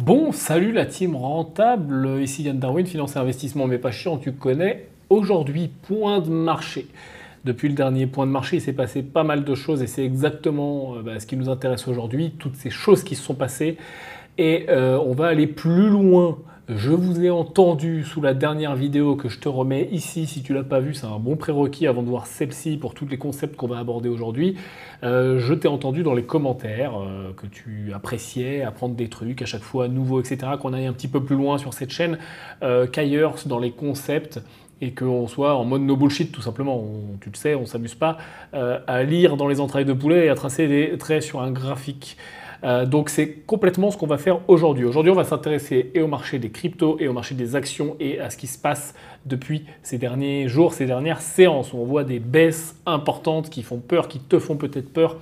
Bon, salut la team rentable, ici Yann Darwin, finance et investissement, mais pas chiant, tu connais. Aujourd'hui, point de marché. Depuis le dernier point de marché, il s'est passé pas mal de choses et c'est exactement ce qui nous intéresse aujourd'hui, toutes ces choses qui se sont passées. Et on va aller plus loin. Je vous ai entendu sous la dernière vidéo que je te remets ici. Si tu l'as pas vu, c'est un bon prérequis avant de voir celle-ci pour tous les concepts qu'on va aborder aujourd'hui. Je t'ai entendu dans les commentaires que tu appréciais apprendre des trucs à chaque fois nouveaux, etc. Qu'on aille un petit peu plus loin sur cette chaîne qu'ailleurs dans les concepts et qu'on soit en mode no bullshit tout simplement. Tu le sais, on ne s'amuse pas à lire dans les entrailles de poulet et à tracer des traits sur un graphique. Donc c'est complètement ce qu'on va faire aujourd'hui. Aujourd'hui, on va s'intéresser et au marché des cryptos et au marché des actions et à ce qui se passe depuis ces derniers jours, ces dernières séances où on voit des baisses importantes qui font peur, qui te font peut-être peur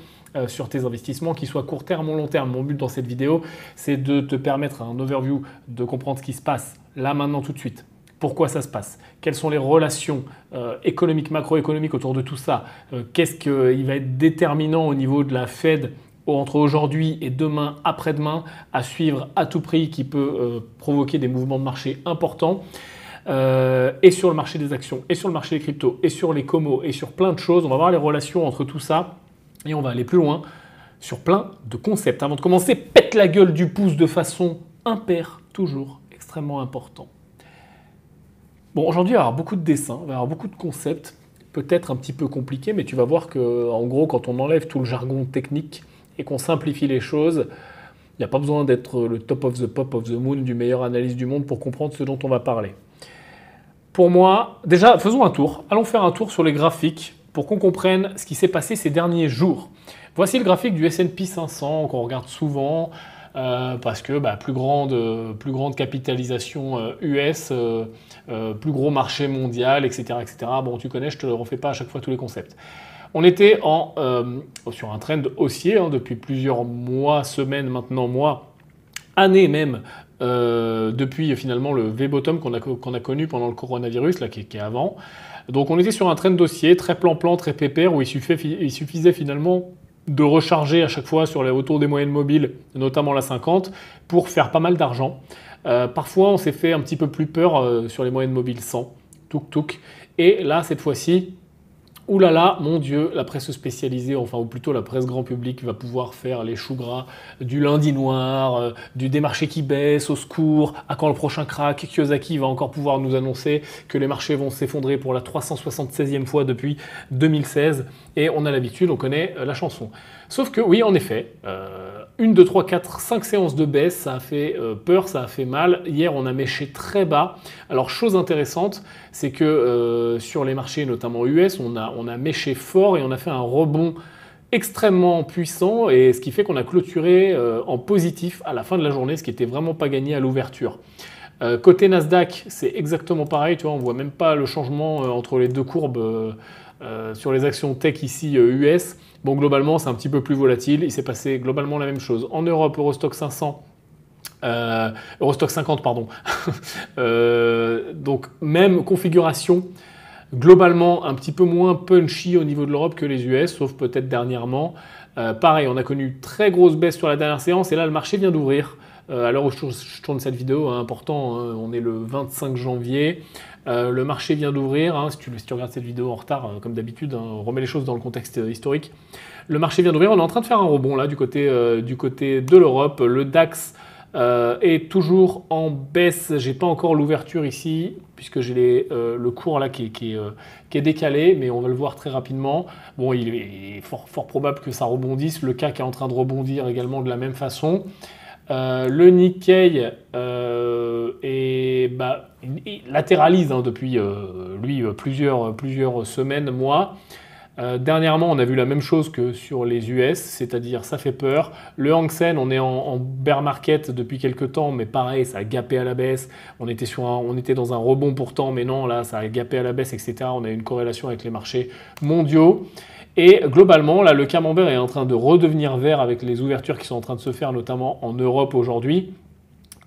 sur tes investissements, qu'ils soient court terme ou long terme. Mon but dans cette vidéo, c'est de te permettre un overview, de comprendre ce qui se passe là, maintenant, tout de suite. Pourquoi ça se passe? Quelles sont les relations économiques, macroéconomiques autour de tout ça? Qu'est-ce qui va être déterminant au niveau de la Fed entre aujourd'hui et demain, après-demain, à suivre à tout prix qui peut provoquer des mouvements de marché importants et sur le marché des actions, et sur le marché des cryptos, et sur les comos, et sur plein de choses. On va voir les relations entre tout ça et on va aller plus loin sur plein de concepts. Avant de commencer, pète la gueule du pouce de façon impaire, toujours extrêmement important. Bon, aujourd'hui, il va y avoir beaucoup de dessins, il va y avoir beaucoup de concepts, peut-être un petit peu compliqués, mais tu vas voir que, en gros, quand on enlève tout le jargon technique et qu'on simplifie les choses, il n'y a pas besoin d'être le top of the pop of the moon du meilleur analyste du monde pour comprendre ce dont on va parler. Pour moi, déjà, faisons un tour. Allons faire un tour sur les graphiques pour qu'on comprenne ce qui s'est passé ces derniers jours. Voici le graphique du S&P 500 qu'on regarde souvent parce que plus grande capitalisation US, plus gros marché mondial, etc., etc. Bon, tu connais, je ne te refais pas à chaque fois tous les concepts. On était sur un trend haussier depuis plusieurs mois, semaines maintenant, mois, années même, depuis finalement le V-bottom qu'on a connu pendant le coronavirus, là, qui est avant. Donc on était sur un trend haussier, très plan-plan, très pépère, où il suffisait finalement de recharger à chaque fois autour des moyennes mobiles, notamment la 50, pour faire pas mal d'argent. Parfois, on s'est fait un petit peu plus peur sur les moyennes mobiles 100, touk. Et là, cette fois-ci, ouh là là, mon Dieu, la presse spécialisée, enfin ou plutôt la presse grand public va pouvoir faire les choux gras du lundi noir, des marchés qui baissent, au secours, à quand le prochain crack. Kiyosaki va encore pouvoir nous annoncer que les marchés vont s'effondrer pour la 376e fois depuis 2016. Et on a l'habitude, on connaît la chanson. Sauf que oui, en effet, 1, 2, 3, 4, 5 séances de baisse, ça a fait peur, ça a fait mal. Hier, on a méché très bas. Alors, chose intéressante, c'est que sur les marchés, notamment US, on a méché fort et on a fait un rebond extrêmement puissant, et ce qui fait qu'on a clôturé en positif à la fin de la journée, ce qui n'était vraiment pas gagné à l'ouverture. Côté Nasdaq, c'est exactement pareil, tu vois, on ne voit même pas le changement entre les deux courbes sur les actions tech ici US. Bon, globalement, c'est un petit peu plus volatile. Il s'est passé globalement la même chose. En Europe, Eurostock 500, Eurostock 50, pardon. Donc, même configuration. Globalement, un petit peu moins punchy au niveau de l'Europe que les US, sauf peut-être dernièrement. Pareil, on a connu très grosse baisse sur la dernière séance, et là, le marché vient d'ouvrir. À l'heure où je tourne cette vidéo, important, on est le 25 janvier. Le marché vient d'ouvrir. Si tu regardes cette vidéo en retard, comme d'habitude, on remet les choses dans le contexte historique. Le marché vient d'ouvrir. On est en train de faire un rebond là du côté de l'Europe. Le DAX est toujours en baisse. J'ai pas encore l'ouverture ici puisque j'ai le cours là qui est décalé, mais on va le voir très rapidement. Bon, il est fort probable que ça rebondisse. Le CAC est en train de rebondir également de la même façon. Le Nikkei il latéralise depuis plusieurs semaines, mois. Dernièrement, on a vu la même chose que sur les US, c'est-à-dire ça fait peur. Le Hang Seng, on est en bear market depuis quelques temps, mais pareil, ça a gapé à la baisse. On était dans un rebond pourtant, mais non, là, ça a gapé à la baisse, etc. On a une corrélation avec les marchés mondiaux. Et globalement, là, le camembert est en train de redevenir vert avec les ouvertures qui sont en train de se faire, notamment en Europe aujourd'hui,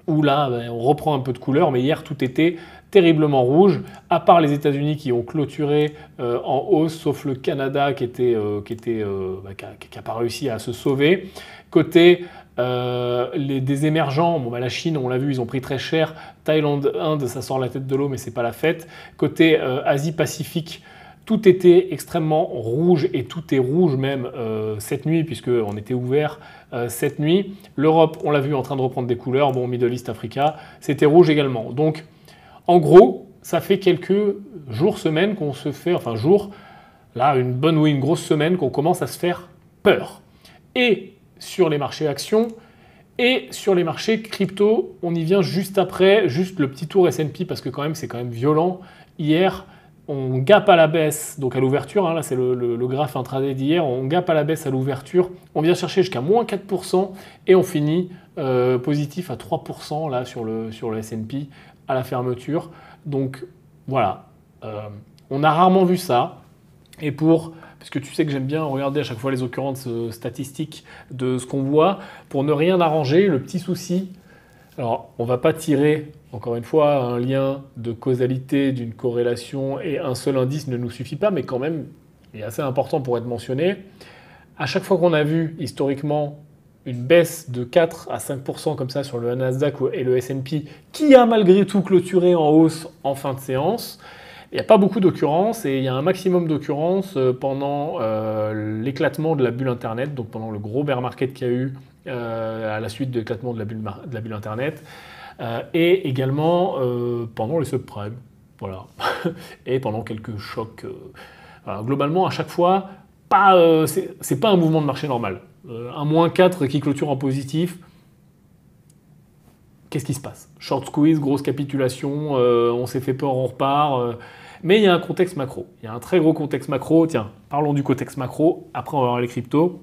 où là, on reprend un peu de couleur, mais hier, tout était terriblement rouge, à part les États-Unis qui ont clôturé en hausse, sauf le Canada qui n'a pas réussi à se sauver. Côté Des émergents, bon, bah, la Chine, on l'a vu, ils ont pris très cher. Thaïlande, Inde, ça sort la tête de l'eau, mais c'est pas la fête. Côté Asie-Pacifique, tout était extrêmement rouge et tout est rouge même cette nuit, puisqu'on était ouvert cette nuit. L'Europe, on l'a vu en train de reprendre des couleurs. Bon, Middle East, Africa, c'était rouge également. Donc, en gros, ça fait quelques jours, semaines qu'on se fait, enfin jours, là, une bonne ou une grosse semaine qu'on commence à se faire peur. Et sur les marchés actions et sur les marchés crypto, on y vient juste après, juste le petit tour S&P parce que quand même c'est quand même violent. Hier, on gap à la baisse, donc à l'ouverture, hein, là c'est le graphe intraday d'hier, on gap à la baisse à l'ouverture, on vient chercher jusqu'à moins 4% et on finit positif à 3% là sur le S&P à la fermeture. Donc voilà, on a rarement vu ça. Et parce que tu sais que j'aime bien regarder à chaque fois les occurrences statistiques de ce qu'on voit, pour ne rien arranger, le petit souci, alors on ne va pas tirer, encore une fois, un lien de causalité, d'une corrélation, et un seul indice ne nous suffit pas, mais quand même, il est assez important pour être mentionné. À chaque fois qu'on a vu, historiquement, une baisse de 4 à 5% comme ça sur le Nasdaq et le S&P, qui a malgré tout clôturé en hausse en fin de séance, il n'y a pas beaucoup d'occurrences et il y a un maximum d'occurrences pendant l'éclatement de la bulle Internet, donc pendant le gros bear market qu'il y a eu à la suite de l'éclatement de la bulle Internet, et également pendant les subprimes, voilà, et pendant quelques chocs. Voilà. Globalement, à chaque fois, c'est pas un mouvement de marché normal. Un moins 4 qui clôture en positif, qu'est-ce qui se passe? Short squeeze, grosse capitulation, on s'est fait peur, on repart. Mais il y a un contexte macro. Il y a un très gros contexte macro. Tiens, parlons du contexte macro. Après, on va voir les cryptos.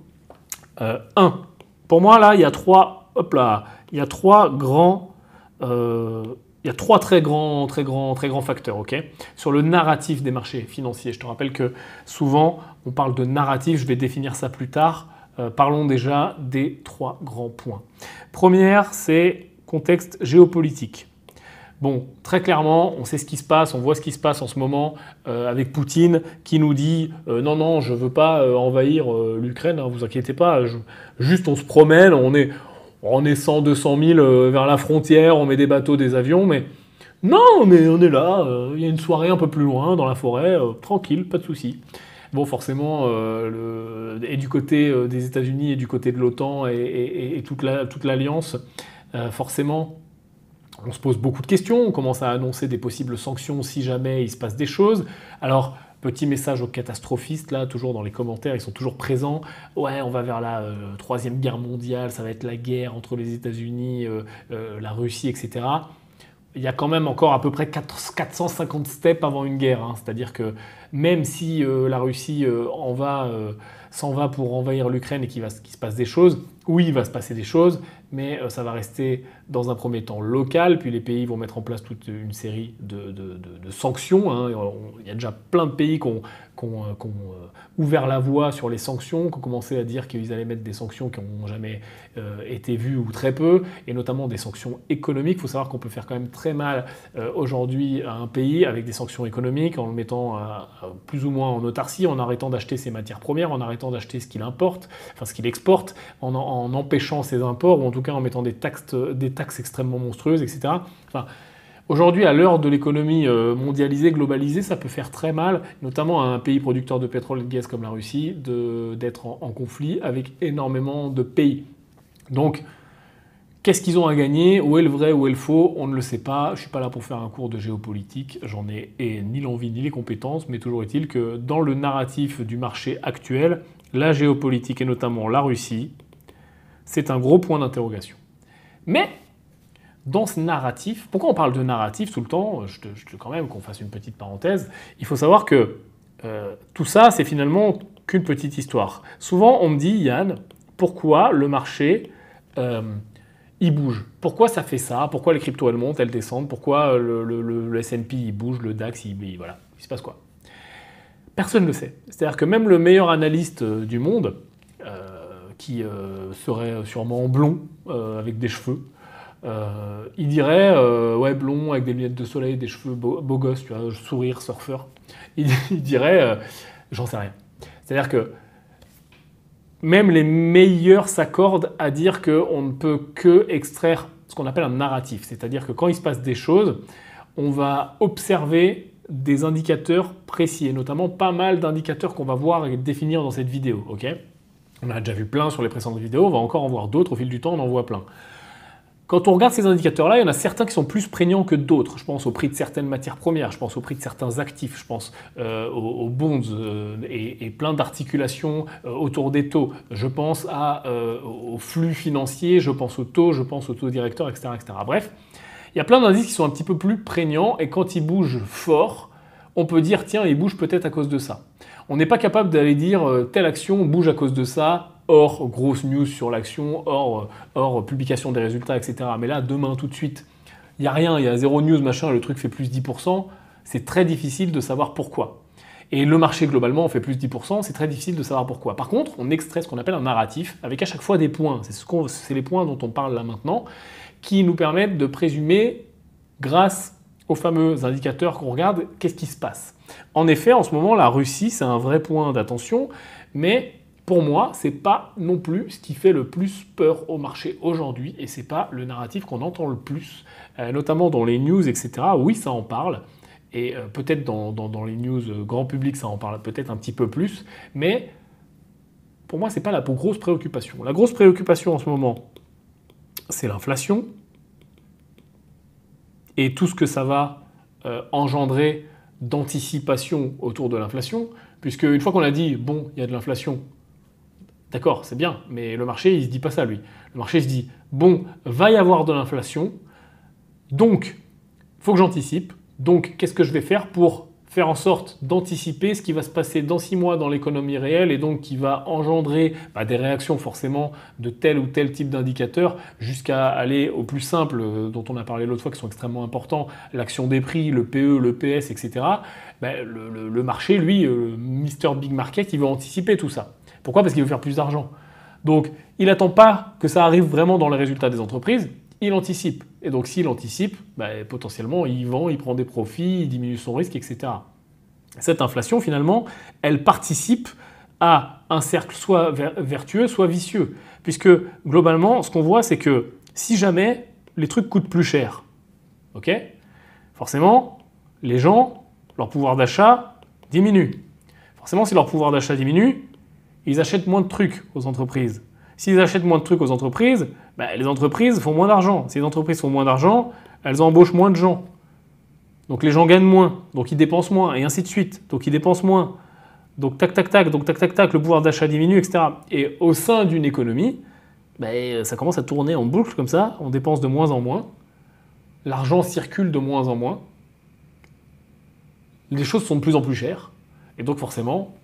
Pour moi, là, il y a trois très grands facteurs, ok, sur le narratif des marchés financiers. Je te rappelle que souvent, on parle de narratif. Je vais définir ça plus tard. Parlons déjà des trois grands points. Première, c'est contexte géopolitique. Bon, très clairement, on sait ce qui se passe, on voit ce qui se passe en ce moment avec Poutine qui nous dit non, non, je ne veux pas envahir l'Ukraine, hein, vous inquiétez pas, juste on se promène, on est 100, 200 000 vers la frontière, on met des bateaux, des avions, mais non, mais on est là, il y a une soirée un peu plus loin dans la forêt, tranquille, pas de souci. Bon, forcément, et du côté des États-Unis et du côté de l'OTAN et toute l'alliance, forcément, on se pose beaucoup de questions, on commence à annoncer des possibles sanctions si jamais il se passe des choses. Alors, petit message aux catastrophistes, là, toujours dans les commentaires, ils sont toujours présents. Ouais, on va vers la troisième guerre mondiale, ça va être la guerre entre les États-Unis, la Russie, etc. Il y a quand même encore à peu près 450 steps avant une guerre. Hein. C'est-à-dire que même si la Russie s'en va pour envahir l'Ukraine et qu'il se passe des choses, oui, il va se passer des choses, mais ça va rester dans un premier temps local, puis les pays vont mettre en place toute une série de sanctions. Hein. Il y a déjà plein de pays qui ont ouvert la voie sur les sanctions, qui ont commencé à dire qu'ils allaient mettre des sanctions qui n'ont jamais été vues ou très peu, et notamment des sanctions économiques. Il faut savoir qu'on peut faire quand même très mal aujourd'hui à un pays avec des sanctions économiques, en le mettant plus ou moins en autarcie, en arrêtant d'acheter ses matières premières, en arrêtant d'acheter ce qu'il importe, enfin ce qu'il exporte, en empêchant ses imports, ou en tout cas en mettant des taxes extrêmement monstrueuses, etc. Enfin, aujourd'hui, à l'heure de l'économie mondialisée, globalisée, ça peut faire très mal, notamment à un pays producteur de pétrole et de gaz comme la Russie, d'être en conflit avec énormément de pays. Donc, qu'est-ce qu'ils ont à gagner? Où est le vrai, où est le faux? On ne le sait pas. Je ne suis pas là pour faire un cours de géopolitique. J'en ai ni l'envie ni les compétences, mais toujours est-il que dans le narratif du marché actuel, la géopolitique et notamment la Russie, c'est un gros point d'interrogation. Mais dans ce narratif, pourquoi on parle de narratif tout le temps? Je te quand même qu'on fasse une petite parenthèse. Il faut savoir que tout ça, c'est finalement qu'une petite histoire. Souvent, on me dit, Yann, pourquoi le marché il bouge? Pourquoi ça fait ça? Pourquoi les cryptos elles montent, elles descendent? Pourquoi le S&P il bouge, le DAX voilà, il se passe quoi? Personne ne le sait. C'est-à-dire que même le meilleur analyste du monde, qui serait sûrement blond, avec des cheveux, il dirait ouais, blond avec des lunettes de soleil, des cheveux beau gosse, tu vois, sourire, surfeur. Il dirait j'en sais rien. C'est-à-dire que même les meilleurs s'accordent à dire qu'on ne peut que extraire ce qu'on appelle un narratif. C'est-à-dire que quand il se passe des choses, on va observer des indicateurs précis, et notamment pas mal d'indicateurs qu'on va voir et définir dans cette vidéo. Okay, on a déjà vu plein sur les précédentes vidéos, on va encore en voir d'autres, au fil du temps on en voit plein. Quand on regarde ces indicateurs-là, il y en a certains qui sont plus prégnants que d'autres. Je pense au prix de certaines matières premières, je pense au prix de certains actifs, je pense aux bonds et plein d'articulations autour des taux. Je pense au flux financier, je pense aux taux directeurs, etc., etc. Bref, il y a plein d'indices qui sont un petit peu plus prégnants et quand ils bougent fort, on peut dire tiens, ils bougent peut-être à cause de ça. On n'est pas capable d'aller dire telle action bouge à cause de ça, hors grosse news sur l'action, hors publication des résultats, etc. Mais là, demain, tout de suite, il n'y a rien, il y a zéro news, machin, le truc fait plus 10%, c'est très difficile de savoir pourquoi. Et le marché, globalement, fait plus 10%, c'est très difficile de savoir pourquoi. Par contre, on extrait ce qu'on appelle un narratif, avec à chaque fois des points. C'est les points dont on parle là maintenant, qui nous permettent de présumer, grâce aux fameux indicateurs qu'on regarde, qu'est-ce qui se passe. En effet, en ce moment, la Russie, c'est un vrai point d'attention, mais pour moi, ce n'est pas non plus ce qui fait le plus peur au marché aujourd'hui, et ce n'est pas le narratif qu'on entend le plus, notamment dans les news, etc. Oui, ça en parle, et peut-être dans les news grand public, ça en parle peut-être un petit peu plus, mais pour moi, ce n'est pas la grosse préoccupation. La grosse préoccupation en ce moment, c'est l'inflation, et tout ce que ça va engendrer d'anticipation autour de l'inflation, puisque une fois qu'on a dit, bon, il y a de l'inflation, d'accord, c'est bien, mais le marché, il ne se dit pas ça, lui. Le marché se dit, bon, va y avoir de l'inflation, donc, il faut que j'anticipe, donc, qu'est-ce que je vais faire pour faire en sorte d'anticiper ce qui va se passer dans 6 mois dans l'économie réelle et donc qui va engendrer des réactions forcément de tel ou tel type d'indicateur jusqu'à aller au plus simple dont on a parlé l'autre fois qui sont extrêmement importants, l'action des prix, le PE, le PS, etc. Le marché, lui, Mr. Big Market, il veut anticiper tout ça. Pourquoi ? Parce qu'il veut faire plus d'argent. Donc, il n'attend pas que ça arrive vraiment dans les résultats des entreprises, il anticipe. Et donc, s'il anticipe, potentiellement, il vend, il prend des profits, il diminue son risque, etc. Cette inflation, finalement, elle participe à un cercle soit vertueux, soit vicieux. Puisque, globalement, ce qu'on voit, c'est que si jamais les trucs coûtent plus cher, okay, forcément, les gens, leur pouvoir d'achat diminue. Forcément, si leur pouvoir d'achat diminue, ils achètent moins de trucs aux entreprises. S'ils achètent moins de trucs aux entreprises, les entreprises font moins d'argent. Si les entreprises font moins d'argent, elles embauchent moins de gens. Donc les gens gagnent moins, donc ils dépensent moins, et ainsi de suite. Donc ils dépensent moins. Donc tac, tac, tac, le pouvoir d'achat diminue, etc. Et au sein d'une économie, ça commence à tourner en boucle comme ça, on dépense de moins en moins, l'argent circule de moins en moins, les choses sont de plus en plus chères, et donc forcément,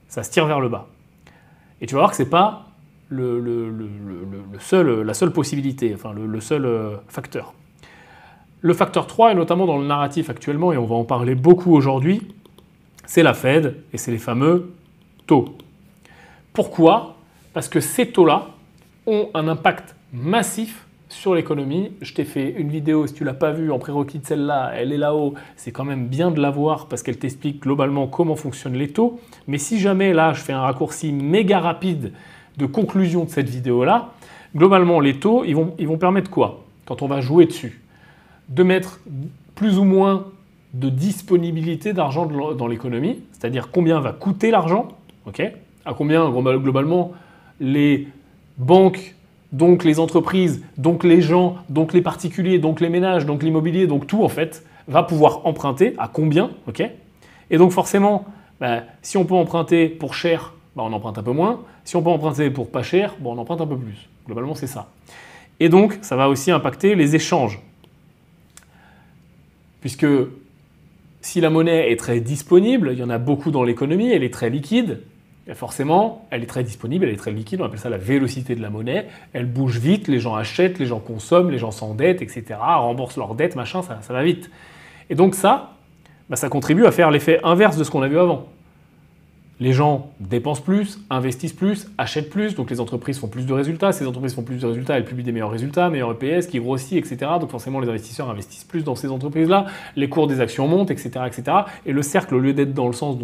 ça se tire vers le bas. Et tu vas voir que ce n'est pas la seule possibilité, enfin le seul facteur. Le facteur 3, et notamment dans le narratif actuellement, et on va en parler beaucoup aujourd'hui, c'est la Fed et c'est les fameux taux. Pourquoi ? Parce que ces taux-là ont un impact massif sur l'économie. Je t'ai fait une vidéo, si tu ne l'as pas vue, en prérequis de celle-là, elle est là-haut. C'est quand même bien de la voir parce qu'elle t'explique globalement comment fonctionnent les taux. Mais si jamais là, je fais un raccourci méga rapide de conclusion de cette vidéo-là, globalement, les taux, ils vont permettre quoi quand on va jouer dessus ? De mettre plus ou moins de disponibilité d'argent dans l'économie, c'est-à-dire combien va coûter l'argent, okay, à combien globalement les banques, donc les entreprises, donc les gens, donc les particuliers, donc les ménages, donc l'immobilier, donc tout en fait, va pouvoir emprunter, à combien, okay. Et donc forcément, si on peut emprunter pour cher, on emprunte un peu moins, si on peut emprunter pour pas cher, on emprunte un peu plus. Globalement, c'est ça. Et donc, ça va aussi impacter les échanges. Puisque si la monnaie est très disponible, il y en a beaucoup dans l'économie, elle est très liquide, et forcément, elle est très disponible, elle est très liquide, on appelle ça la vélocité de la monnaie, elle bouge vite, les gens achètent, les gens consomment, les gens s'endettent, etc., remboursent leurs dettes, machin, ça va vite. Et donc ça contribue à faire l'effet inverse de ce qu'on a vu avant. Les gens dépensent plus, investissent plus, achètent plus, donc les entreprises font plus de résultats. Ces entreprises font plus de résultats, elles publient des meilleurs résultats, meilleurs EPS, qui grossit, etc. Donc forcément, les investisseurs investissent plus dans ces entreprises-là. Les cours des actions montent, etc., etc. Et le cercle, au lieu d'être dans le sens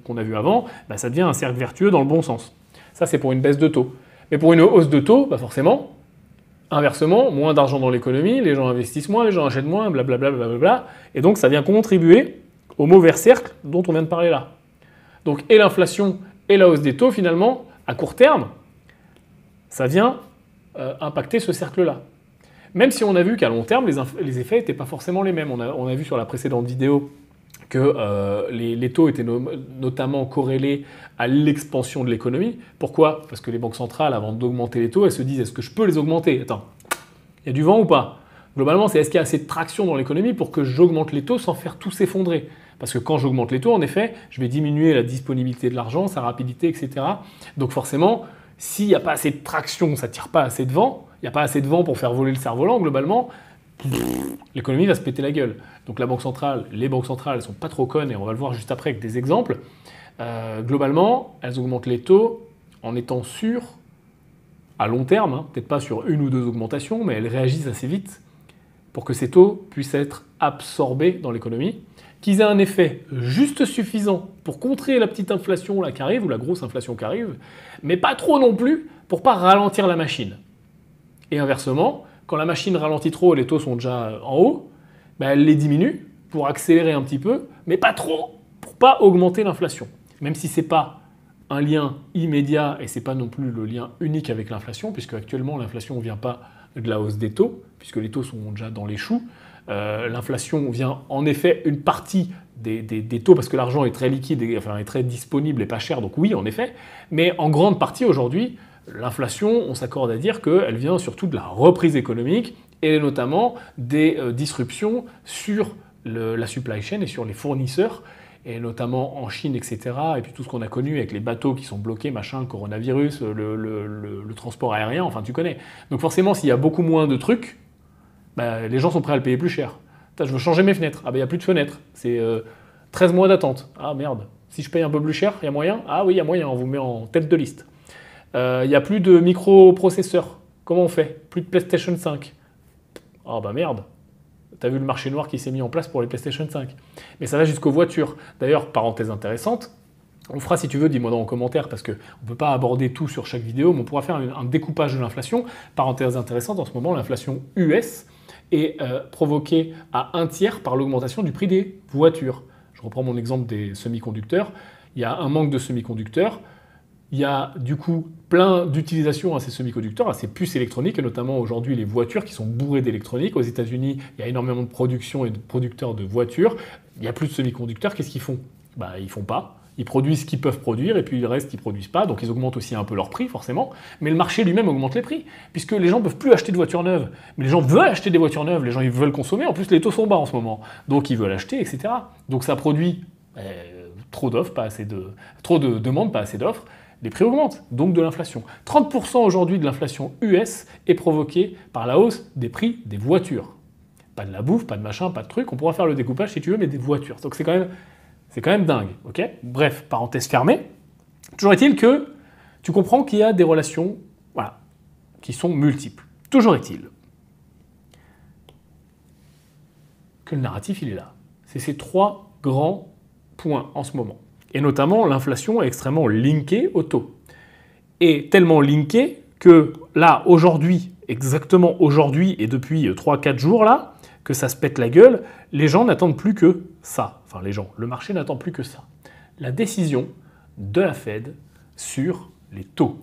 qu'on a vu avant, bah, ça devient un cercle vertueux dans le bon sens. Ça, c'est pour une baisse de taux. Mais pour une hausse de taux, bah forcément, inversement, moins d'argent dans l'économie, les gens investissent moins, les gens achètent moins, blablabla, blablabla. Et donc, ça vient contribuer au mauvais cercle dont on vient de parler là. Donc, et l'inflation et la hausse des taux, finalement, à court terme, ça vient impacter ce cercle-là. Même si on a vu qu'à long terme, les effets n'étaient pas forcément les mêmes. On a vu sur la précédente vidéo que les taux étaient notamment corrélés à l'expansion de l'économie. Pourquoi? Parce que les banques centrales, avant d'augmenter les taux, elles se disent « est-ce que je peux les augmenter? Attends, il y a du vent ou pas ?» Globalement, c'est est-ce qu'il y a assez de traction dans l'économie pour que j'augmente les taux sans faire tout s'effondrer? Parce que quand j'augmente les taux, en effet, je vais diminuer la disponibilité de l'argent, sa rapidité, etc. Donc forcément, s'il n'y a pas assez de traction, ça ne tire pas assez de vent, il n'y a pas assez de vent pour faire voler le cerf-volant, globalement, l'économie va se péter la gueule. Donc la banque centrale, les banques centrales, elles ne sont pas trop connes, et on va le voir juste après avec des exemples. Globalement, elles augmentent les taux en étant sûres, à long terme, hein, peut-être pas sur une ou deux augmentations, mais elles réagissent assez vite pour que ces taux puissent être absorbés dans l'économie, qu'ils aient un effet juste suffisant pour contrer la petite inflation là qui arrive, ou la grosse inflation qui arrive, mais pas trop non plus pour pas ralentir la machine. Et inversement, quand la machine ralentit trop et les taux sont déjà en haut, ben elle les diminue pour accélérer un petit peu, mais pas trop pour pas augmenter l'inflation. Même si ce n'est pas un lien immédiat et ce n'est pas non plus le lien unique avec l'inflation, puisque actuellement l'inflation ne vient pas de la hausse des taux, puisque les taux sont déjà dans les choux. L'inflation vient en effet une partie des taux, parce que l'argent est très liquide, enfin est très disponible et pas cher, donc oui en effet, mais en grande partie aujourd'hui, l'inflation, on s'accorde à dire qu'elle vient surtout de la reprise économique et notamment des disruptions sur la supply chain et sur les fournisseurs, et notamment en Chine, etc. Et puis tout ce qu'on a connu avec les bateaux qui sont bloqués, machin, le coronavirus, le transport aérien, enfin tu connais. Donc forcément, s'il y a beaucoup moins de trucs, bah, les gens sont prêts à le payer plus cher. Je veux changer mes fenêtres. Ah ben il n'y a plus de fenêtres. C'est 13 mois d'attente. Ah merde. Si je paye un peu plus cher, il y a moyen? Ah oui, il y a moyen, on vous met en tête de liste. Il n'y a plus de microprocesseurs. Comment on fait? Plus de PlayStation 5. Ah bah merde. T'as vu le marché noir qui s'est mis en place pour les PlayStation 5. Mais ça va jusqu'aux voitures. D'ailleurs, parenthèse intéressante, on fera si tu veux, dis-moi dans les commentaires, parce qu'on ne peut pas aborder tout sur chaque vidéo, mais on pourra faire un découpage de l'inflation. Parenthèse intéressante, en ce moment, l'inflation US est provoquée à 1/3 par l'augmentation du prix des voitures. Je reprends mon exemple des semi-conducteurs. Il y a un manque de semi-conducteurs. Il y a du coup plein d'utilisations à ces semi-conducteurs, à ces puces électroniques, et notamment aujourd'hui les voitures qui sont bourrées d'électronique. Aux États-Unis, il y a énormément de production et de producteurs de voitures. Il n'y a plus de semi-conducteurs. Qu'est-ce qu'ils font? Bah, ils font pas. Ils produisent ce qu'ils peuvent produire et puis le reste, ils ne produisent pas. Donc ils augmentent aussi un peu leur prix, forcément. Mais le marché lui-même augmente les prix, puisque les gens ne peuvent plus acheter de voitures neuves. Mais les gens veulent acheter des voitures neuves, les gens ils veulent consommer. En plus, les taux sont bas en ce moment. Donc ils veulent acheter, etc. Donc ça produit trop d'offres, trop de demandes, pas assez d'offres. Les prix augmentent, donc de l'inflation. 30% aujourd'hui de l'inflation US est provoquée par la hausse des prix des voitures. Pas de la bouffe, pas de machin, pas de truc. On pourra faire le découpage si tu veux, mais des voitures. Donc c'est quand même dingue, ok? Bref, parenthèse fermée. Toujours est-il que tu comprends qu'il y a des relations, voilà, qui sont multiples. Toujours est-il que le narratif, il est là. C'est ces trois grands points en ce moment. Et notamment, l'inflation est extrêmement linkée au taux. Et tellement linkée que là, aujourd'hui, exactement aujourd'hui et depuis 3-4 jours là, que ça se pète la gueule, les gens n'attendent plus que ça. Enfin, les gens, le marché n'attend plus que ça. La décision de la Fed sur les taux.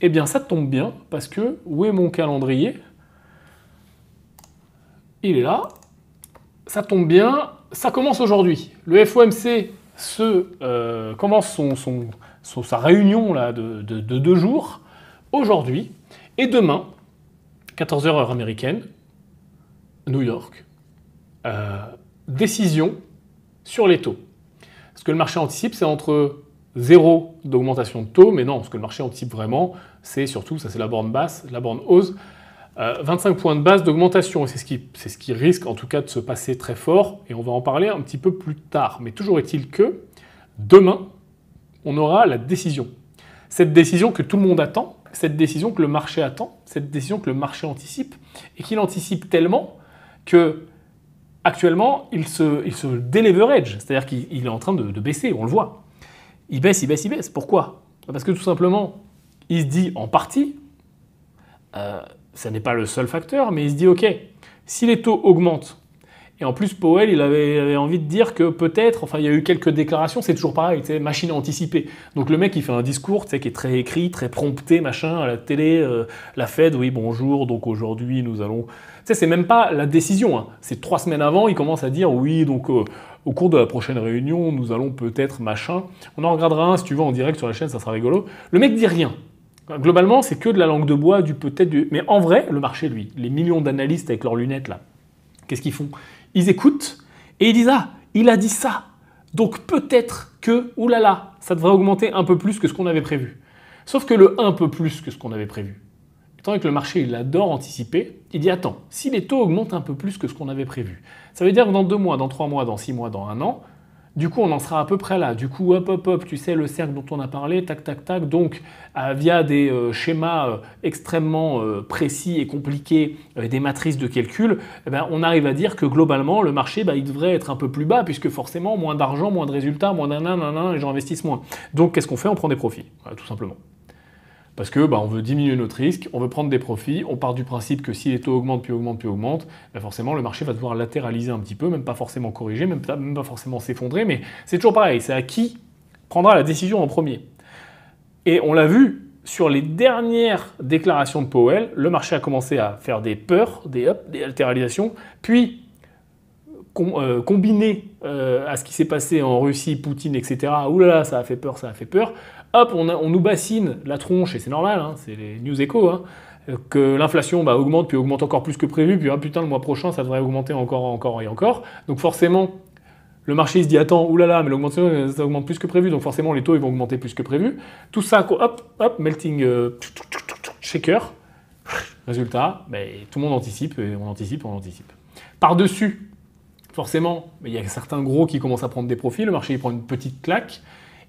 Eh bien, ça tombe bien, parce que, où est mon calendrier? Il est là. Ça tombe bien, ça commence aujourd'hui. Le FOMC commence sa réunion là, de 2 jours, aujourd'hui, et demain, 14h heure américaine, New York, décision sur les taux. Ce que le marché anticipe, c'est entre 0 d'augmentation de taux, mais non, ce que le marché anticipe vraiment, c'est surtout, ça c'est la borne basse, la borne hausse, 25 points de base d'augmentation. Et c'est ce qui risque en tout cas de se passer très fort, et on va en parler un petit peu plus tard. Mais toujours est-il que demain, on aura la décision. Cette décision que tout le monde attend, cette décision que le marché attend, cette décision que le marché anticipe, et qu'il anticipe tellement que actuellement, il se deleverage, c'est-à-dire qu'il est en train de baisser, on le voit. Il baisse, il baisse, il baisse. Pourquoi? Parce que tout simplement, il se dit en partie, ça n'est pas le seul facteur, mais il se dit ok, si les taux augmentent, et en plus Powell il avait envie de dire que peut-être, enfin il y a eu quelques déclarations, c'est toujours pareil, machine à anticiper. Donc le mec il fait un discours qui est très écrit, très prompté, machin, à la télé, la Fed, oui bonjour, donc aujourd'hui nous allons... C'est même pas la décision, hein. C'est 3 semaines avant, il commence à dire oui, donc au cours de la prochaine réunion, nous allons peut-être machin. On en regardera un si tu veux en direct sur la chaîne, ça sera rigolo. Le mec dit rien. Globalement, c'est que de la langue de bois, du peut-être, du... Mais en vrai, le marché, lui, les millions d'analystes avec leurs lunettes là, qu'est-ce qu'ils font? Ils écoutent et ils disent ah, il a dit ça, donc peut-être que, oulala, ça devrait augmenter un peu plus que ce qu'on avait prévu. Sauf que le un peu plus que ce qu'on avait prévu, étant donné que le marché il adore anticiper, il dit attends, si les taux augmentent un peu plus que ce qu'on avait prévu, ça veut dire que dans 2 mois, dans 3 mois, dans 6 mois, dans 1 an, du coup on en sera à peu près là. Du coup hop hop hop, tu sais le cercle dont on a parlé, tac tac tac, donc via des schémas extrêmement précis et compliqués, des matrices de calcul, eh ben, on arrive à dire que globalement le marché il devrait être un peu plus bas puisque forcément moins d'argent, moins de résultats, moins d'un, les gens investissent moins. Donc qu'est-ce qu'on fait? On prend des profits, voilà, tout simplement. Parce que on veut diminuer notre risque, on veut prendre des profits, on part du principe que si les taux augmentent, puis augmentent, puis augmentent, forcément le marché va devoir latéraliser un petit peu, même pas forcément corriger, même pas forcément s'effondrer, mais c'est toujours pareil, c'est à qui prendra la décision en premier. Et on l'a vu sur les dernières déclarations de Powell, le marché a commencé à faire des peurs, des latéralisations, puis combiné à ce qui s'est passé en Russie, Poutine, etc. Oulala, ça a fait peur, ça a fait peur. Hop, on nous bassine la tronche, et c'est normal, hein, c'est les news échos, hein, que l'inflation augmente, puis augmente encore plus que prévu, puis putain, le mois prochain, ça devrait augmenter encore et encore. Donc forcément, le marché il se dit attends, oulala, mais l'augmentation, ça augmente plus que prévu, donc forcément les taux ils vont augmenter plus que prévu. Tout ça, hop, melting shaker. Résultat, tout le monde anticipe, et on anticipe. Par-dessus, forcément, il y a certains gros qui commencent à prendre des profits, le marché il prend une petite claque.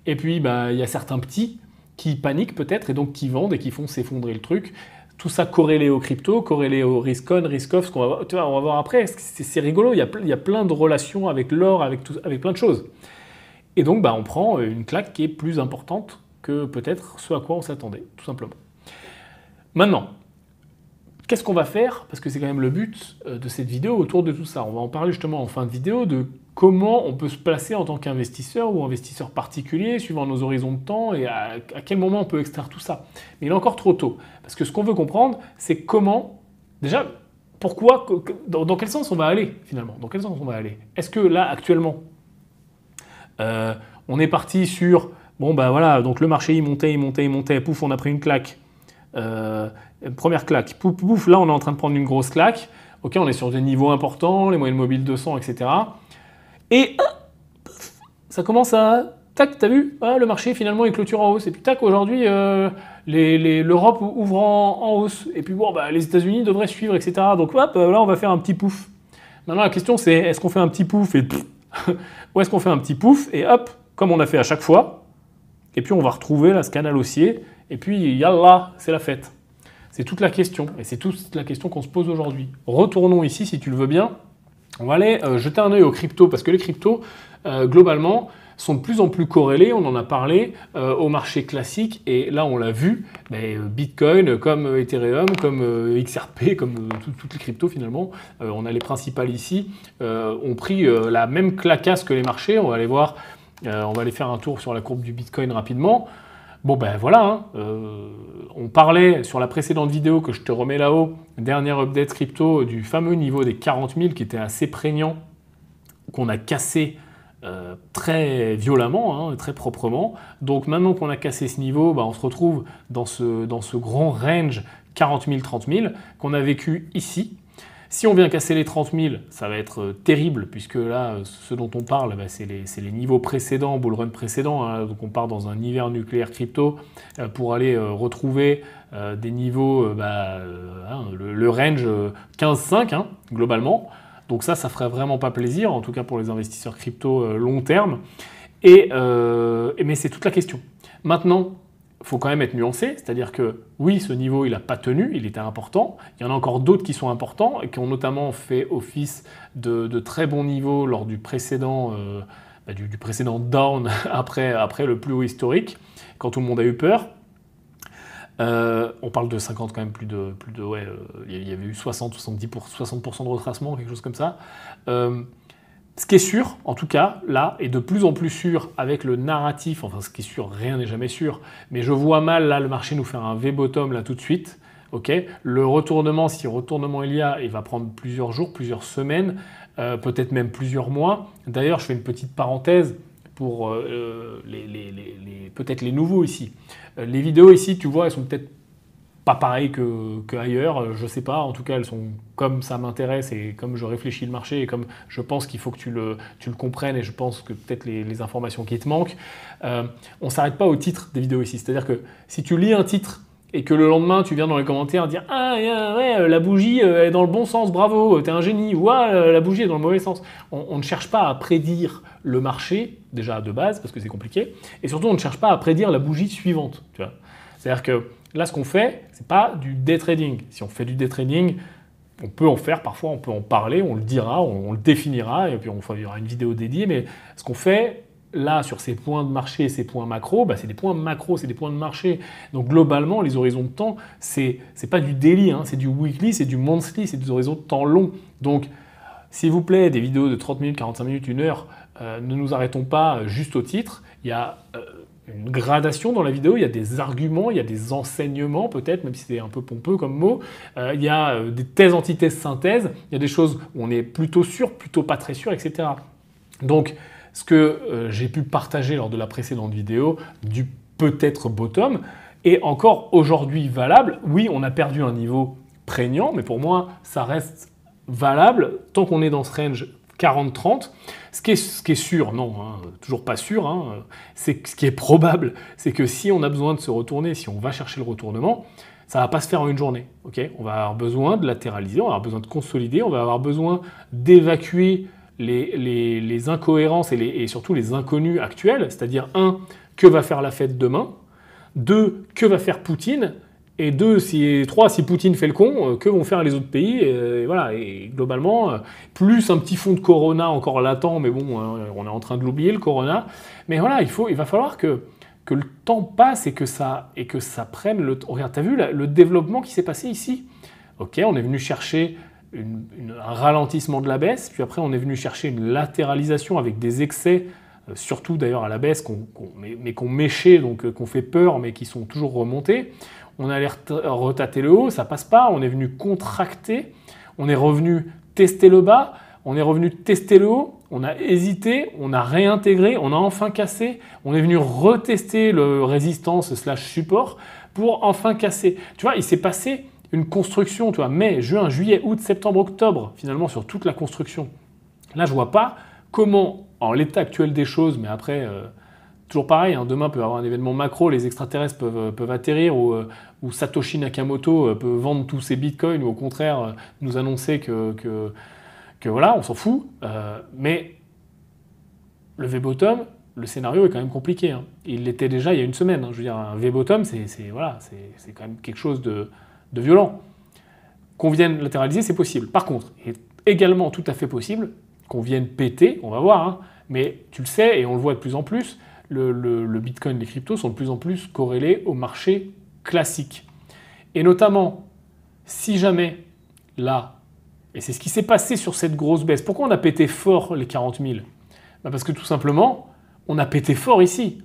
Et puis, il y a certains petits qui paniquent peut-être et donc qui vendent et qui font s'effondrer le truc. Tout ça corrélé au crypto, corrélé au risk-on, risk-off, ce qu'on va voir, tu vois, on va voir après. C'est rigolo, il y a plein de relations avec l'or, avec plein de choses. Et donc, on prend une claque qui est plus importante que peut-être ce à quoi on s'attendait, tout simplement. Maintenant, qu'est-ce qu'on va faire? Parce que c'est quand même le but de cette vidéo autour de tout ça. On va en parler justement en fin de vidéo de comment on peut se placer en tant qu'investisseur ou investisseur particulier, suivant nos horizons de temps et à quel moment on peut extraire tout ça. Mais il est encore trop tôt. Parce que ce qu'on veut comprendre, c'est comment, déjà, pourquoi, dans quel sens on va aller finalement? Dans quel sens on va aller? Est-ce que là, actuellement, on est parti sur, voilà, donc le marché il montait, pouf, on a pris une claque. Première claque, pouf, pouf, là on est en train de prendre une grosse claque. Ok, on est sur des niveaux importants, les moyennes mobiles 200, etc. Et ça commence à... Tac, t'as vu? Le marché finalement il clôture en hausse. Et puis tac, aujourd'hui, l'Europe ouvre en hausse. Et puis les États-Unis devraient suivre, etc. Donc hop, là on va faire un petit pouf. Maintenant la question c'est, est-ce qu'on fait un petit pouf et ou est-ce qu'on fait un petit pouf et hop, comme on a fait à chaque fois, et puis on va retrouver là, ce canal haussier, et puis yallah, c'est la fête. C'est toute la question, et c'est toute la question qu'on se pose aujourd'hui. Retournons ici, si tu le veux bien. On va aller jeter un œil aux cryptos, parce que les cryptos, globalement, sont de plus en plus corrélés, on en a parlé, au marché classique, et là on l'a vu, Bitcoin, comme Ethereum, comme XRP, comme toutes les cryptos finalement, on a les principales ici, ont pris la même clacasse que les marchés. On va aller voir, on va aller faire un tour sur la courbe du Bitcoin rapidement. Voilà, hein, on parlait sur la précédente vidéo que je te remets là-haut, dernière update crypto, du fameux niveau des 40 000 qui était assez prégnant, qu'on a cassé très violemment, hein, très proprement. Donc maintenant qu'on a cassé ce niveau, on se retrouve dans ce grand range 40 000, 30 000 qu'on a vécu ici. Si on vient casser les 30 000, ça va être terrible, puisque là, ce dont on parle, c'est les niveaux précédents, bull run précédents. Hein, donc on part dans un hiver nucléaire crypto pour aller retrouver des niveaux, le range 15-5, hein, globalement. Donc ça ferait vraiment pas plaisir, en tout cas pour les investisseurs crypto long terme. Mais c'est toute la question. Maintenant, il faut quand même être nuancé, c'est-à-dire que oui, ce niveau, il n'a pas tenu, il était important. Il y en a encore d'autres qui sont importants et qui ont notamment fait office de très bons niveaux lors du précédent, du précédent down après le plus haut historique, quand tout le monde a eu peur. On parle de 50 quand même, il y avait eu 60% de retracement, quelque chose comme ça. Ce qui est sûr, en tout cas, là, et de plus en plus sûr avec le narratif, enfin ce qui est sûr, rien n'est jamais sûr, mais je vois mal là le marché nous faire un V-bottom là tout de suite. Okay, le retournement, si retournement il y a, il va prendre plusieurs jours, plusieurs semaines, peut-être même plusieurs mois. D'ailleurs, je fais une petite parenthèse pour peut-être les nouveaux ici. Les vidéos ici, tu vois, elles sont peut-être pas pareilles qu'ailleurs, je sais pas. En tout cas, elles sont comme ça m'intéresse et comme je réfléchis le marché et comme je pense qu'il faut que tu le comprennes et je pense que peut-être les informations qui te manquent. On ne s'arrête pas au titre des vidéos ici. C'est-à-dire que si tu lis un titre et que le lendemain, tu viens dans les commentaires dire « Ah, ouais, la bougie est dans le bon sens, bravo, t'es un génie. » ou « Ah, la bougie est dans le mauvais sens. » On ne cherche pas à prédire le marché, déjà de base, parce que c'est compliqué. Et surtout, on ne cherche pas à prédire la bougie suivante. Tu vois. C'est-à-dire que là, ce qu'on fait, c'est pas du day trading. Si on fait du day trading, on peut en faire parfois, on peut en parler, on le dira, on le définira, et puis il y aura une vidéo dédiée. Mais ce qu'on fait là, sur ces points de marché, ces points macro, c'est des points macro, c'est des points de marché. Donc globalement, les horizons de temps, c'est pas du daily, hein, c'est du weekly, c'est du monthly, c'est des horizons de temps longs. Donc, s'il vous plaît, des vidéos de 30 minutes, 45 minutes, 1 heure, ne nous arrêtons pas juste au titre. Il y a une gradation dans la vidéo, il y a des arguments, il y a des enseignements peut-être, même si c'est un peu pompeux comme mot. Il y a des thèses, antithèses, synthèses. Il y a des choses où on est plutôt sûr, plutôt pas très sûr, etc. Donc, ce que j'ai pu partager lors de la précédente vidéo du peut-être bottom est encore aujourd'hui valable. Oui, on a perdu un niveau prégnant, mais pour moi, ça reste valable tant qu'on est dans ce range 40-30. Ce qui est sûr, non, hein, toujours pas sûr, hein, c'est ce qui est probable, c'est que si on a besoin de se retourner, si on va chercher le retournement, ça ne va pas se faire en une journée. Okay, on va avoir besoin de latéraliser, on va avoir besoin de consolider, on va avoir besoin d'évacuer les incohérences et surtout les inconnus actuels, c'est-à-dire 1, que va faire la Fed demain, 2, que va faire Poutine, et 3, si Poutine fait le con, que vont faire les autres pays, et voilà, et globalement, plus un petit fond de Corona encore latent, mais bon, on est en train de l'oublier, le Corona, mais voilà, il va falloir que le temps passe et que ça prenne le temps. Regarde, t'as vu le développement qui s'est passé ici? Ok, on est venu chercher un ralentissement de la baisse, puis après on est venu chercher une latéralisation avec des excès, surtout d'ailleurs à la baisse, mais qu'on méchait, donc qu'on fait peur, mais qui sont toujours remontés. On allait retâter le haut, ça passe pas, on est venu contracter, on est revenu tester le bas, on est revenu tester le haut, on a hésité, on a réintégré, on a enfin cassé, on est venu retester le résistance / support pour enfin casser. Tu vois, il s'est passé une construction, tu vois, mai, juin, juillet, août, septembre, octobre, finalement sur toute la construction. Là, je vois pas comment, en l'état actuel des choses, mais après, toujours pareil, hein, demain peut y avoir un événement macro, les extraterrestres peuvent atterrir ou Satoshi Nakamoto peut vendre tous ses bitcoins ou au contraire nous annoncer que voilà, on s'en fout. Mais le V-bottom, le scénario est quand même compliqué. Hein. Il l'était déjà il y a une semaine. Hein. Je veux dire, un V-bottom, c'est quand même quelque chose de violent. Qu'on vienne latéraliser, c'est possible. Par contre, il est également tout à fait possible qu'on vienne péter, on va voir, hein, mais tu le sais et on le voit de plus en plus, le Bitcoin, les cryptos sont de plus en plus corrélés au marché classique. Et notamment, si jamais, là, et c'est ce qui s'est passé sur cette grosse baisse, pourquoi on a pété fort les 40 000 ? Parce que tout simplement, on a pété fort ici.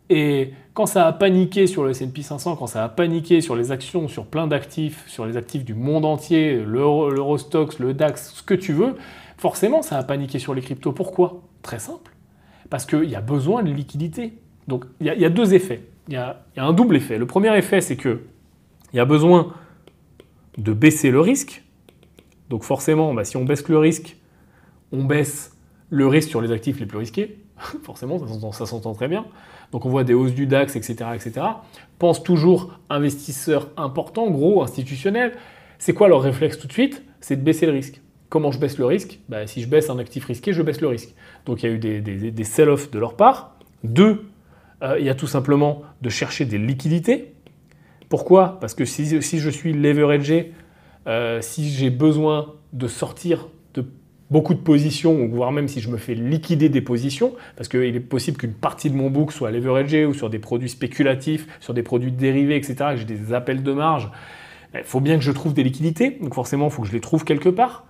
Et quand ça a paniqué sur le S&P 500, quand ça a paniqué sur les actions, sur plein d'actifs, sur les actifs du monde entier, l'Eurostoxx, le DAX, ce que tu veux, forcément, ça a paniqué sur les cryptos. Pourquoi ? Très simple. Parce qu'il y a besoin de liquidité. Donc, il y a deux effets. Il y a un double effet. Le premier effet, c'est qu'il y a besoin de baisser le risque. Donc forcément, si on baisse le risque, on baisse le risque sur les actifs les plus risqués. Forcément, ça s'entend très bien. Donc on voit des hausses du DAX, etc. etc. Pense toujours investisseurs importants, gros, institutionnels. C'est quoi leur réflexe tout de suite ? C'est de baisser le risque. Comment je baisse le risque? Si je baisse un actif risqué, je baisse le risque. Donc il y a eu des sell-off de leur part. 2, il y a tout simplement de chercher des liquidités. Pourquoi? Parce que si je suis leveragé, si j'ai besoin de sortir de beaucoup de positions, voire même si je me fais liquider des positions, parce qu'il est possible qu'une partie de mon book soit leveragée ou sur des produits spéculatifs, sur des produits dérivés, etc., que j'ai des appels de marge, il faut bien que je trouve des liquidités. Donc forcément, il faut que je les trouve quelque part.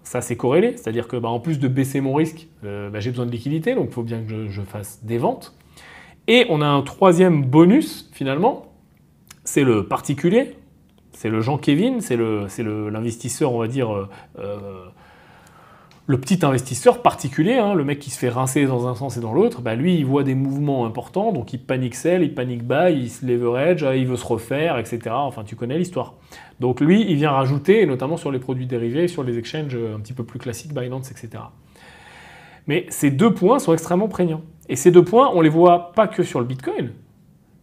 Ça, c'est corrélé. C'est-à-dire que, en plus de baisser mon risque, j'ai besoin de liquidités, donc il faut bien que je fasse des ventes. Et on a un troisième bonus, finalement, c'est le particulier, c'est le Jean-Kévin, c'est l'investisseur, on va dire, le petit investisseur particulier, hein, le mec qui se fait rincer dans un sens et dans l'autre, lui, il voit des mouvements importants, donc il panique sell, il panique buy, il se leverage, il veut se refaire, etc. Enfin, tu connais l'histoire. Donc lui, il vient rajouter, notamment sur les produits dérivés, sur les exchanges un petit peu plus classiques, Binance, etc. Mais ces 2 points sont extrêmement prégnants. Et ces 2 points, on ne les voit pas que sur le Bitcoin,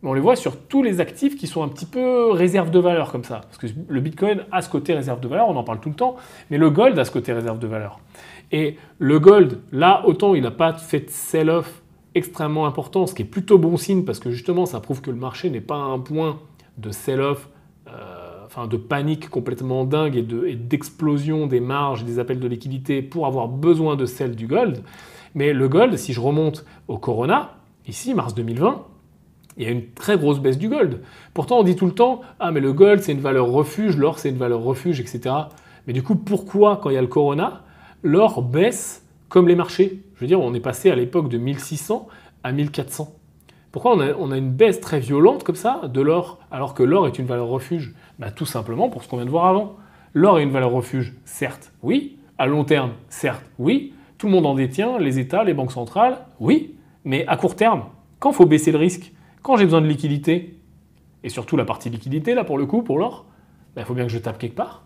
mais on les voit sur tous les actifs qui sont un petit peu réserve de valeur comme ça. Parce que le Bitcoin a ce côté réserve de valeur, on en parle tout le temps, mais le gold a ce côté réserve de valeur. Et le gold, là, autant il n'a pas fait de sell-off extrêmement important, ce qui est plutôt bon signe parce que justement, ça prouve que le marché n'est pas à un point de sell-off, de panique complètement dingue et d'explosion des marges, des appels de liquidité pour avoir besoin de sell du gold. Mais le gold, si je remonte au Corona, ici, mars 2020, il y a une très grosse baisse du gold. Pourtant, on dit tout le temps « Ah, mais le gold, c'est une valeur refuge, l'or, c'est une valeur refuge, etc. » Mais du coup, pourquoi, quand il y a le Corona, l'or baisse comme les marchés? Je veux dire, on est passé à l'époque de 1600 à 1400. Pourquoi on a une baisse très violente comme ça de l'or, alors que l'or est une valeur refuge? Tout simplement pour ce qu'on vient de voir avant. L'or est une valeur refuge, certes, oui. À long terme, certes, oui. Tout le monde en détient, les États, les banques centrales, oui. Mais à court terme, quand il faut baisser le risque, quand j'ai besoin de liquidité, et surtout la partie liquidité, là pour le coup, pour l'or, il faut bien que je tape quelque part.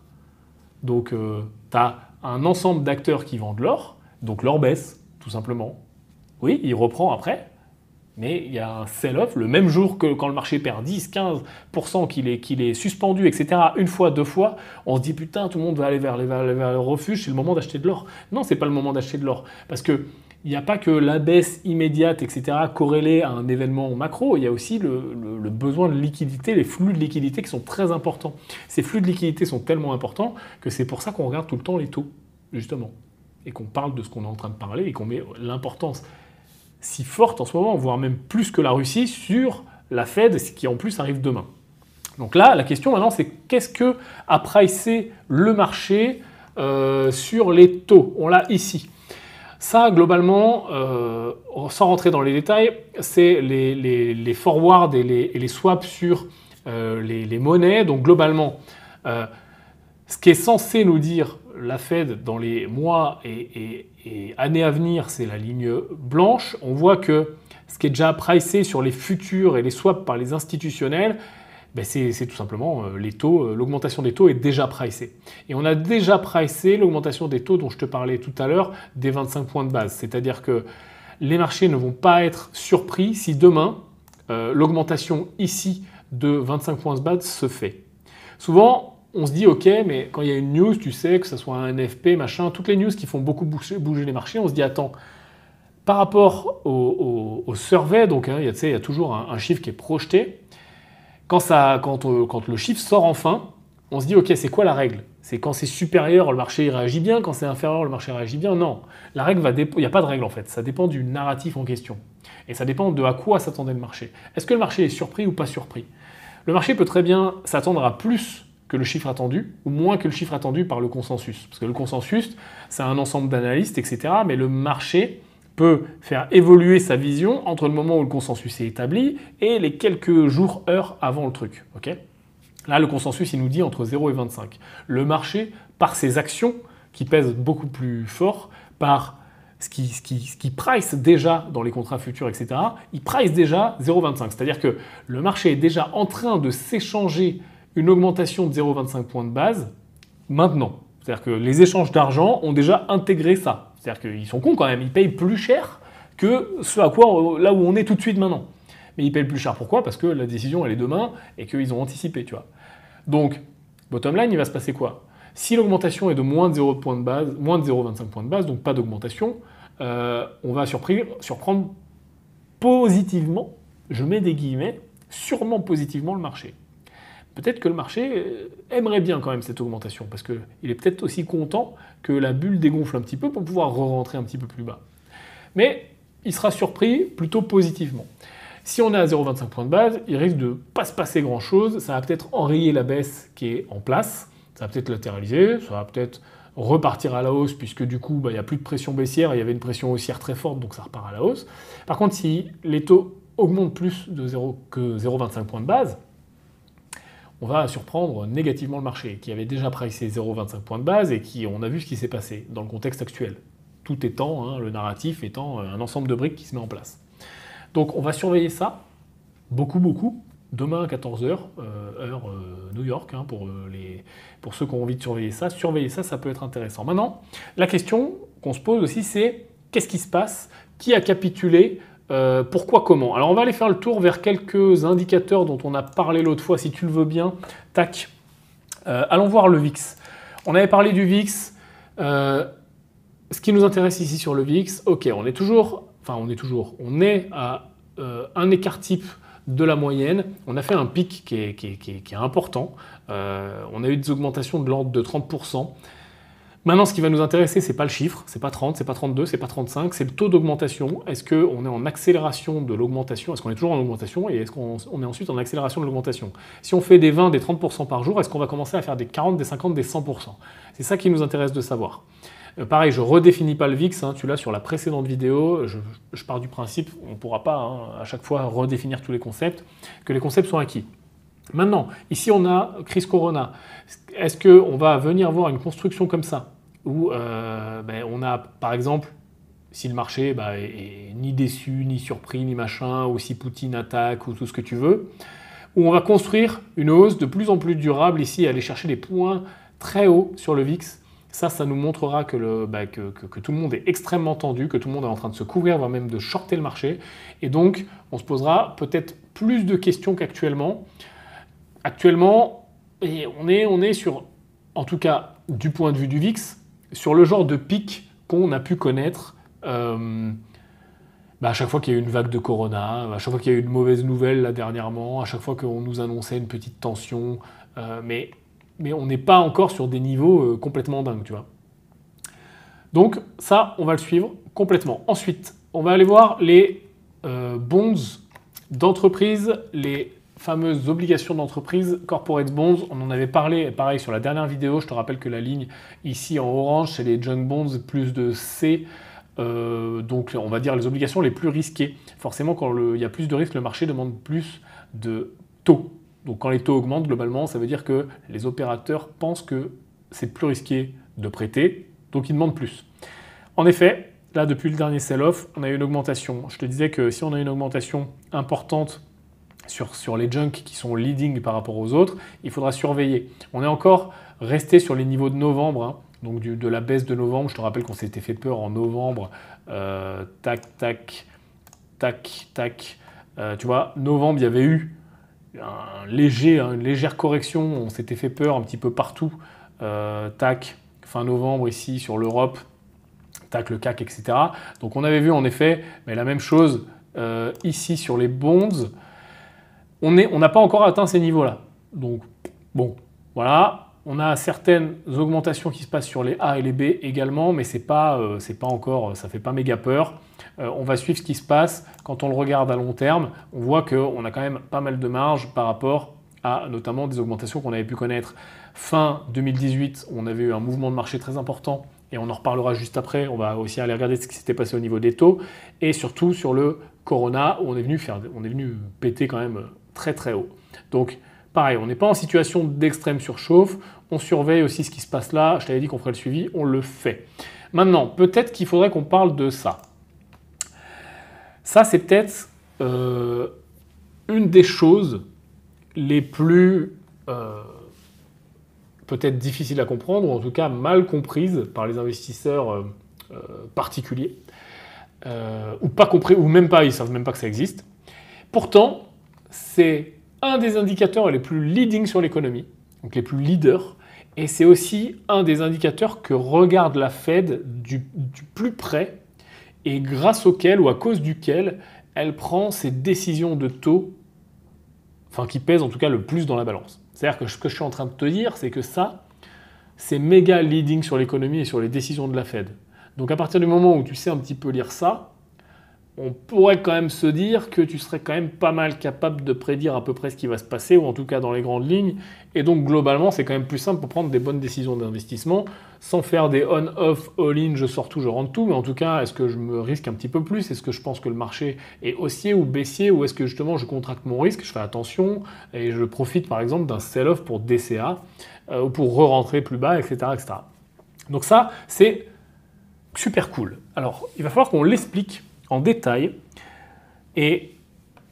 Donc tu as un ensemble d'acteurs qui vendent l'or, donc l'or baisse, tout simplement. Oui, il reprend après, mais il y a un sell-off le même jour que quand le marché perd 10-15%, qu'il est suspendu, etc. Une fois, 2 fois, on se dit putain, tout le monde va aller vers le refuge, c'est le moment d'acheter de l'or. Non, c'est pas le moment d'acheter de l'or, parce que il n'y a pas que la baisse immédiate, etc., corrélée à un événement macro, il y a aussi le besoin de liquidité, les flux de liquidité qui sont très importants. Ces flux de liquidité sont tellement importants que c'est pour ça qu'on regarde tout le temps les taux, justement, et qu'on parle de ce qu'on est en train de parler et qu'on met l'importance si forte en ce moment, voire même plus que la Russie, sur la Fed, ce qui en plus arrive demain. Donc là, la question maintenant, c'est qu'est-ce que a pricé le marché sur les taux? On l'a ici. Ça, globalement, sans rentrer dans les détails, c'est les forwards et les swaps sur les monnaies. Donc globalement, ce qui est censé nous dire la Fed dans les mois et années à venir, c'est la ligne blanche. On voit que ce qui est déjà pricé sur les futurs et les swaps par les institutionnels, c'est tout simplement les taux, l'augmentation des taux est déjà pricée. Et on a déjà pricé l'augmentation des taux dont je te parlais tout à l'heure, des 25 points de base. C'est-à-dire que les marchés ne vont pas être surpris si demain, l'augmentation ici de 25 points de base se fait. Souvent, on se dit, ok, mais quand il y a une news, tu sais, que ce soit un NFP, machin, toutes les news qui font beaucoup bouger les marchés, on se dit, attends, par rapport au survey, donc il y a toujours un chiffre qui est projeté, quand le chiffre sort enfin, on se dit, ok, c'est quoi la règle? C'est quand c'est supérieur, le marché réagit bien, quand c'est inférieur, le marché réagit bien? Non, la règle il n'y a pas de règle en fait, ça dépend du narratif en question. Et ça dépend de à quoi s'attendait le marché. Est-ce que le marché est surpris ou pas surpris? Le marché peut très bien s'attendre à plus que le chiffre attendu, ou moins que le chiffre attendu par le consensus. Parce que le consensus, c'est un ensemble d'analystes, etc. Mais le marché peut faire évoluer sa vision entre le moment où le consensus est établi et les quelques jours, heures avant le truc. Okay, là, le consensus, il nous dit entre 0 et 25. Le marché, par ses actions, qui pèsent beaucoup plus fort, par ce qui price déjà dans les contrats futurs, etc., il price déjà 0,25. C'est-à-dire que le marché est déjà en train de s'échanger une augmentation de 0,25 points de base maintenant. C'est-à-dire que les échanges d'argent ont déjà intégré ça. C'est-à-dire qu'ils sont cons quand même, ils payent plus cher que ce à quoi, là où on est tout de suite maintenant. Mais ils payent plus cher, pourquoi? Parce que la décision elle est demain et qu'ils ont anticipé, tu vois. Donc, bottom line, il va se passer quoi? Si l'augmentation est de moins de 0 point de base, moins de 0,25 points de base, donc pas d'augmentation, on va surprendre positivement, je mets des guillemets, sûrement positivement le marché. Peut-être que le marché aimerait bien quand même cette augmentation, parce qu'il est peut-être aussi content que la bulle dégonfle un petit peu pour pouvoir re-rentrer un petit peu plus bas. Mais il sera surpris plutôt positivement. Si on est à 0,25 points de base, il risque de ne pas se passer grand-chose, ça va peut-être enrayer la baisse qui est en place, ça va peut-être latéraliser, ça va peut-être repartir à la hausse, puisque du coup, il n'y a plus de pression baissière, il y avait une pression haussière très forte, donc ça repart à la hausse. Par contre, si les taux augmentent plus de 0,25 points de base, on va surprendre négativement le marché, qui avait déjà pricé 0,25 points de base et on a vu ce qui s'est passé dans le contexte actuel. Tout étant, le narratif étant un ensemble de briques qui se met en place. Donc on va surveiller ça, beaucoup, demain à 14 h, heure New York, pour ceux qui ont envie de surveiller ça. Surveiller ça, ça peut être intéressant. Maintenant, la question qu'on se pose aussi, c'est qu'est-ce qui se passe? Qui a capitulé? Pourquoi, comment? Alors on va aller faire le tour vers quelques indicateurs dont on a parlé l'autre fois, si tu le veux bien. Tac. Allons voir le VIX. On avait parlé du VIX. Ce qui nous intéresse ici sur le VIX, ok, on est à un écart type de la moyenne. On a fait un pic qui est important. On a eu des augmentations de l'ordre de 30%. Maintenant, ce qui va nous intéresser, c'est pas le chiffre, c'est pas 30, c'est pas 32, c'est pas 35, c'est le taux d'augmentation. Est-ce qu'on est en accélération de l'augmentation? Est-ce qu'on est toujours en augmentation? Et est-ce qu'on est ensuite en accélération de l'augmentation? Si on fait des 20, des 30% par jour, est-ce qu'on va commencer à faire des 40, des 50, des 100%? C'est ça qui nous intéresse de savoir. Pareil, je ne redéfinis pas le VIX, tu l'as sur la précédente vidéo, je pars du principe, on ne pourra pas à chaque fois redéfinir tous les concepts, que les concepts sont acquis. Maintenant, ici on a crise Corona. Est-ce qu'on va venir voir une construction comme ça, où on a par exemple, si le marché est ni déçu, ni surpris, ni machin, ou si Poutine attaque, ou tout ce que tu veux, où on va construire une hausse de plus en plus durable ici, aller chercher des points très hauts sur le VIX. Ça nous montrera que tout le monde est extrêmement tendu, que tout le monde est en train de se couvrir, voire même de shorter le marché. Et donc, on se posera peut-être plus de questions qu'actuellement. Actuellement, on est sur, en tout cas du point de vue du VIX, sur le genre de pic qu'on a pu connaître à chaque fois qu'il y a eu une vague de Corona, à chaque fois qu'il y a eu une mauvaise nouvelle là dernièrement, à chaque fois qu'on nous annonçait une petite tension. Mais on n'est pas encore sur des niveaux complètement dingues, tu vois. Donc ça, on va le suivre complètement. Ensuite, on va aller voir les bonds d'entreprise, les fameuses obligations d'entreprise, corporate bonds. On en avait parlé, pareil, sur la dernière vidéo. Je te rappelle que la ligne ici en orange, c'est les junk bonds plus de C. Donc on va dire les obligations les plus risquées. Forcément, quand il y a plus de risques, le marché demande plus de taux. Donc quand les taux augmentent, globalement, ça veut dire que les opérateurs pensent que c'est plus risqué de prêter, donc ils demandent plus. En effet, là, depuis le dernier sell-off, on a eu une augmentation. Je te disais que si on a une augmentation importante sur les junks qui sont leading par rapport aux autres, il faudra surveiller. On est encore resté sur les niveaux de novembre, donc de la baisse de novembre. Je te rappelle qu'on s'était fait peur en novembre. Tac. Tu vois, novembre, il y avait eu une légère correction, on s'était fait peur un petit peu partout, fin novembre ici sur l'Europe, le CAC, etc. Donc on avait vu en effet la même chose ici sur les bonds, on n'a pas encore atteint ces niveaux-là. Donc bon, voilà, on a certaines augmentations qui se passent sur les A et les B également, mais c'est pas encore, ça fait pas méga peur. On va suivre ce qui se passe. Quand on le regarde à long terme, on voit qu'on a quand même pas mal de marge par rapport à notamment des augmentations qu'on avait pu connaître fin 2018. On avait eu un mouvement de marché très important et on en reparlera juste après. On va aussi aller regarder ce qui s'était passé au niveau des taux et surtout sur le Corona où on est venu péter quand même très très haut. Donc pareil, on n'est pas en situation d'extrême surchauffe. On surveille aussi ce qui se passe là. Je t'avais dit qu'on ferait le suivi, on le fait. Maintenant, peut-être qu'il faudrait qu'on parle de ça. Ça, c'est peut-être une des choses les plus peut-être difficiles à comprendre, ou en tout cas mal comprises par les investisseurs particuliers, ou pas compris, ou même pas, ils ne savent même pas que ça existe. Pourtant, c'est un des indicateurs les plus leading sur l'économie, donc les plus leaders, Et c'est aussi un des indicateurs que regarde la Fed du plus près et grâce auquel ou à cause duquel elle prend ses décisions de taux, enfin qui pèsent en tout cas le plus dans la balance. C'est-à-dire que ce que je suis en train de te dire, c'est que ça, c'est méga leading sur l'économie et sur les décisions de la Fed. Donc à partir du moment où tu sais un petit peu lire ça, on pourrait quand même se dire que tu serais quand même pas mal capable de prédire à peu près ce qui va se passer, ou en tout cas dans les grandes lignes. Et donc globalement, c'est quand même plus simple pour prendre des bonnes décisions d'investissement, sans faire des on-off, all-in, je sors tout, je rentre tout. Mais en tout cas, est-ce que je me risque un petit peu plus? Est-ce que je pense que le marché est haussier ou baissier? Ou est-ce que justement je contracte mon risque, je fais attention, et je profite par exemple d'un sell-off pour DCA, ou pour re-rentrer plus bas, etc., etc. Donc ça, c'est super cool. Alors, il va falloir qu'on l'explique en détail, et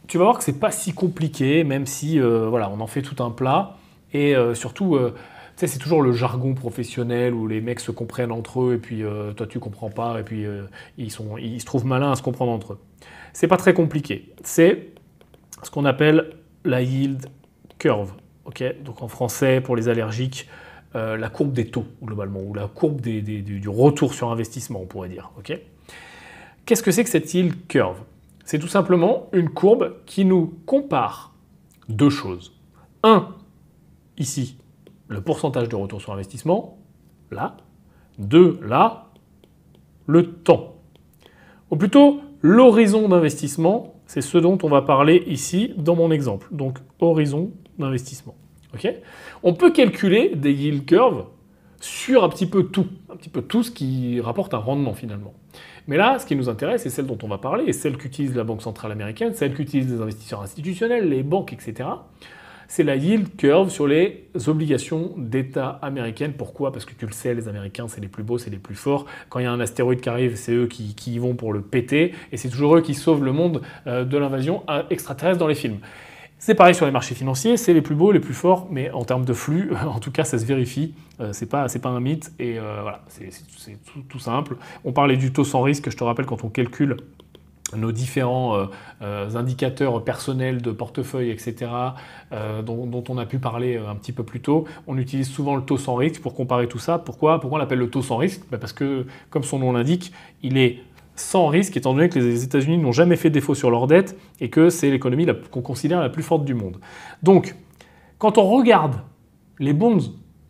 tu vas voir que c'est pas si compliqué, même si voilà, on en fait tout un plat, et surtout, tu sais, c'est toujours le jargon professionnel où les mecs se comprennent entre eux, et puis toi tu comprends pas, et puis ils se trouvent malins à se comprendre entre eux. C'est pas très compliqué. C'est ce qu'on appelle la yield curve. Okay, donc en français, pour les allergiques, la courbe des taux, globalement, ou la courbe du retour sur investissement, on pourrait dire. Okay. Qu'est-ce que c'est que cette yield curve? C'est tout simplement une courbe qui nous compare deux choses. Un, ici, le pourcentage de retour sur investissement, là. Deux, là, le temps. Ou plutôt, l'horizon d'investissement, c'est ce dont on va parler ici dans mon exemple. Donc, horizon d'investissement. Okay, on peut calculer des yield curves sur un petit peu tout ce qui rapporte un rendement finalement. Mais là, ce qui nous intéresse, c'est celle dont on va parler, et celle qu'utilise la Banque centrale américaine, celle qu'utilisent les investisseurs institutionnels, les banques, etc. C'est la yield curve sur les obligations d'État américaines. Pourquoi? Parce que tu le sais, les Américains, c'est les plus beaux, c'est les plus forts. Quand il y a un astéroïde qui arrive, c'est eux qui y vont pour le péter, et c'est toujours eux qui sauvent le monde de l'invasion extraterrestre dans les films. C'est pareil sur les marchés financiers, c'est les plus beaux, les plus forts, mais en termes de flux, en tout cas, ça se vérifie. C'est pas un mythe, et voilà, c'est tout simple. On parlait du taux sans risque, je te rappelle, quand on calcule nos différents indicateurs personnels de portefeuille, etc., dont on a pu parler un petit peu plus tôt. On utilise souvent le taux sans risque pour comparer tout ça. Pourquoi on l'appelle le taux sans risque? Parce que, comme son nom l'indique, il est sans risque, étant donné que les États-Unis n'ont jamais fait défaut sur leur dette et que c'est l'économie qu'on considère la plus forte du monde. Donc, quand on regarde les bonds,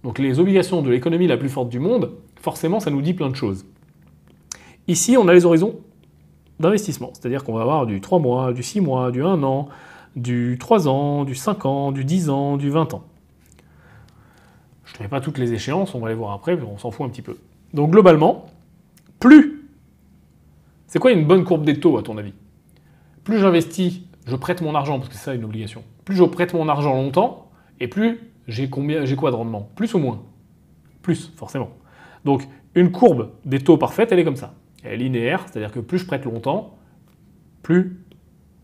donc les obligations de l'économie la plus forte du monde, forcément, ça nous dit plein de choses. Ici, on a les horizons d'investissement, c'est-à-dire qu'on va avoir du 3 mois, du 6 mois, du 1 an, du 3 ans, du 5 ans, du 10 ans, du 20 ans. Je ne mets pas toutes les échéances, on va les voir après, mais on s'en fout un petit peu. Donc globalement, plus... C'est quoi une bonne courbe des taux, à ton avis? Plus j'investis, je prête mon argent, parce que c'est ça une obligation. Plus je prête mon argent longtemps, et plus j'ai quoi de rendement? Plus ou moins? Plus, forcément. Donc, une courbe des taux parfaite, elle est comme ça. Elle est linéaire, c'est-à-dire que plus je prête longtemps, plus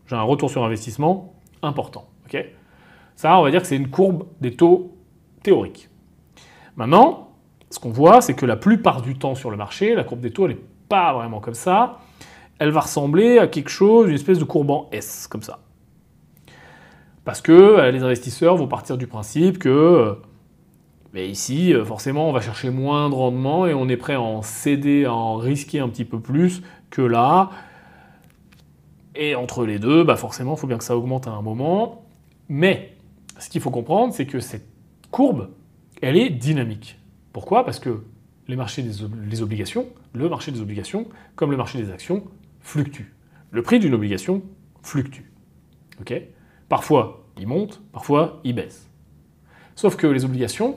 j'ai un retour sur investissement important. Okay, ça, on va dire que c'est une courbe des taux théorique. Maintenant, ce qu'on voit, c'est que la plupart du temps sur le marché, la courbe des taux, elle n'est pas vraiment comme ça. Elle va ressembler à quelque chose, une espèce de courbe en S, comme ça. Parce que les investisseurs vont partir du principe que mais ici, forcément, on va chercher moins de rendement et on est prêt à en céder, à en risquer un petit peu plus que là. Et entre les deux, bah forcément, il faut bien que ça augmente à un moment. Mais ce qu'il faut comprendre, c'est que cette courbe, elle est dynamique. Pourquoi? Parce que les marchés des obligations, le marché des obligations, comme le marché des actions, fluctue. Le prix d'une obligation fluctue. Okay, parfois, il monte, parfois, il baisse. Sauf que les obligations,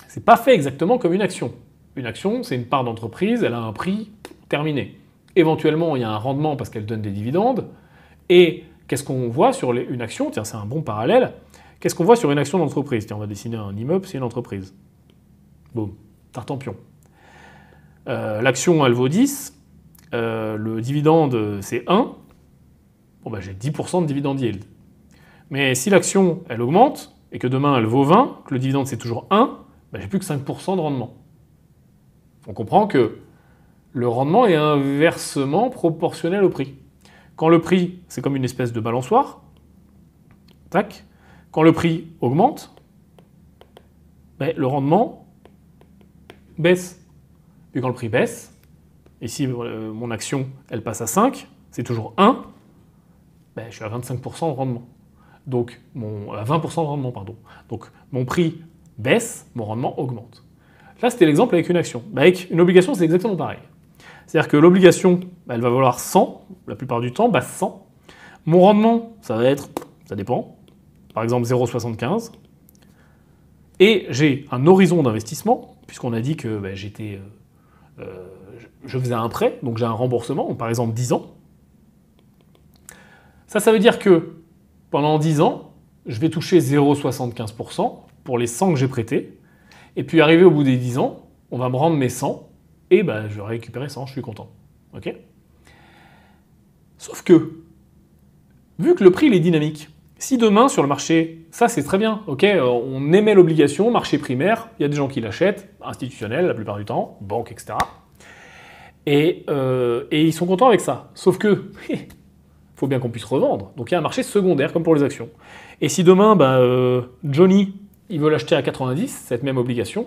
c'est pas fait exactement comme une action. Une action, c'est une part d'entreprise, elle a un prix terminé. Éventuellement, il y a un rendement parce qu'elle donne des dividendes. Et qu'est-ce qu'on voit sur une action? Tiens, c'est un bon parallèle. Qu'est-ce qu'on voit sur une action d'entreprise? Tiens, on va dessiner un immeuble, c'est une entreprise. Boum, tartempion. L'action, elle vaut 10. Le dividende, c'est 1. Bon, bah, j'ai 10% de dividende yield. Mais si l'action, elle augmente, et que demain, elle vaut 20, que le dividende, c'est toujours 1, bah, j'ai plus que 5% de rendement. On comprend que le rendement est inversement proportionnel au prix. Quand le prix, c'est comme une espèce de balançoire, tac, quand le prix augmente, bah, le rendement, baisse. Puis quand le prix baisse, ici mon action, elle passe à 5, c'est toujours 1, ben, je suis à 25% de rendement. Donc, à 20% de rendement, pardon. Donc, mon prix baisse, mon rendement augmente. Là, c'était l'exemple avec une action. Ben, avec une obligation, c'est exactement pareil. C'est-à-dire que l'obligation, ben, elle va valoir 100, la plupart du temps, base 100. Mon rendement, ça va être, ça dépend, par exemple 0,75. Et j'ai un horizon d'investissement, puisqu'on a dit que ben, je faisais un prêt, donc j'ai un remboursement, par exemple 10 ans. Ça veut dire que pendant 10 ans, je vais toucher 0,75% pour les 100 que j'ai prêtés. Et puis arrivé au bout des 10 ans, on va me rendre mes 100 et ben, je vais récupérer 100, je suis content. Okay, sauf que, vu que le prix il est dynamique, si demain sur le marché, ça c'est très bien, okay, on émet l'obligation, marché primaire, il y a des gens qui l'achètent, institutionnels la plupart du temps, banques, etc. Et ils sont contents avec ça. Sauf que, faut bien qu'on puisse revendre. Donc il y a un marché secondaire, comme pour les actions. Et si demain, Johnny, il veut l'acheter à 90, cette même obligation,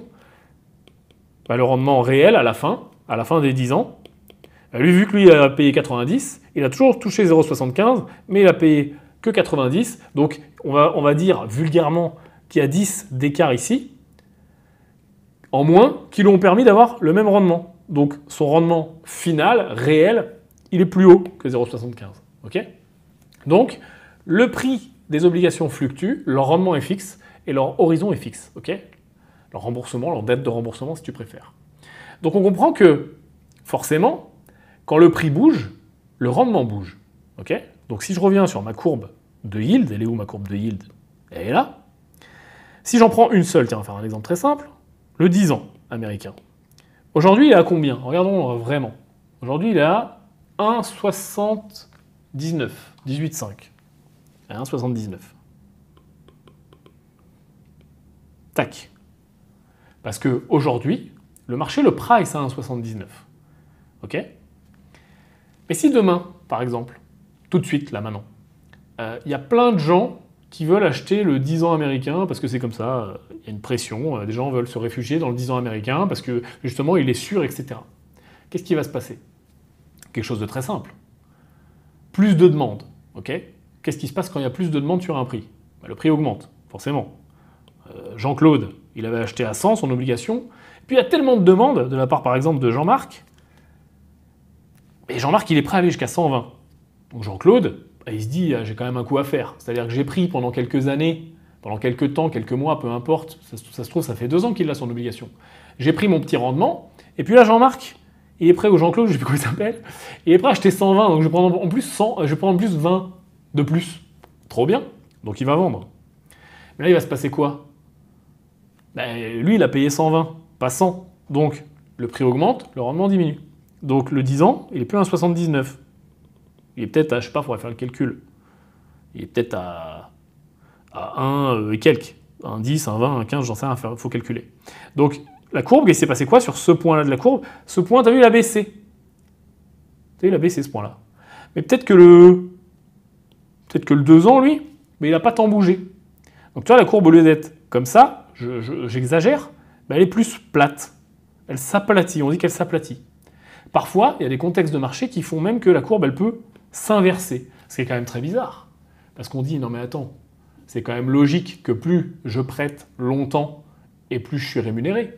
le rendement réel à la fin des 10 ans, lui, vu que lui a payé 90, il a toujours touché 0,75, mais il a payé que 90. Donc on va dire vulgairement qu'il y a 10 d'écart ici, en moins, qui lui ont permis d'avoir le même rendement. Donc son rendement final, réel, il est plus haut que 0,75. Okay, donc, le prix des obligations fluctue, leur rendement est fixe et leur horizon est fixe. Okay, leur remboursement, leur date de remboursement si tu préfères. Donc on comprend que, forcément, quand le prix bouge, le rendement bouge. Okay, donc si je reviens sur ma courbe de yield, elle est où ma courbe de yield? Elle est là. Si j'en prends une seule, tiens, on va faire un exemple très simple, le 10 ans américain. Aujourd'hui, il est à combien? Regardons vraiment. Aujourd'hui, il est à 1,60... 18,5. 1,79. Tac. Parce qu'aujourd'hui, le marché le price à 1,79. Ok? Mais si demain, par exemple, tout de suite, là maintenant, il y a plein de gens qui veulent acheter le 10 ans américain parce que c'est comme ça, il y a une pression, des gens veulent se réfugier dans le 10 ans américain parce que justement il est sûr, etc. Qu'est-ce qui va se passer? Quelque chose de très simple. Plus de demandes, ok? Qu'est-ce qui se passe quand il y a plus de demandes sur un prix? Le prix augmente, forcément. Jean-Claude, il avait acheté à 100 son obligation, puis il y a tellement de demandes de la part par exemple de Jean-Marc, et Jean-Marc il est prêt à aller jusqu'à 120. Donc Jean-Claude, il se dit j'ai quand même un coup à faire. C'est-à-dire que j'ai pris pendant quelques années, pendant quelques temps, quelques mois, peu importe, ça se trouve ça fait 2 ans qu'il a son obligation. J'ai pris mon petit rendement, et puis là Jean-Marc, il est prêt, ou Jean-Claude, je ne sais plus comment il s'appelle, il est prêt à acheter 120, donc je vais prendre en plus 100, je vais prendre en plus 20 de plus. Trop bien, donc il va vendre. Mais là, il va se passer quoi? Lui, il a payé 120, pas 100. Donc, le prix augmente, le rendement diminue. Donc, le 10 ans, il est plus à 1,79. Il est peut-être à, je sais pas, il faudrait faire le calcul. Il est peut-être à 1 et quelques. Un 10, un 20, un 15, j'en sais rien, il faut calculer. Donc, la courbe, il s'est passé quoi sur ce point-là de la courbe? Ce point, tu as vu, il a baissé. Tu as vu, il a baissé ce point-là. Mais peut-être que le 2 ans, lui, mais il n'a pas tant bougé. Donc tu vois, la courbe, au lieu d'être comme ça, j'exagère, elle est plus plate. Elle s'aplatit, on dit qu'elle s'aplatit. Parfois, il y a des contextes de marché qui font même que la courbe, elle peut s'inverser. Ce qui est quand même très bizarre. Parce qu'on dit, non mais attends, c'est quand même logique que plus je prête longtemps et plus je suis rémunéré.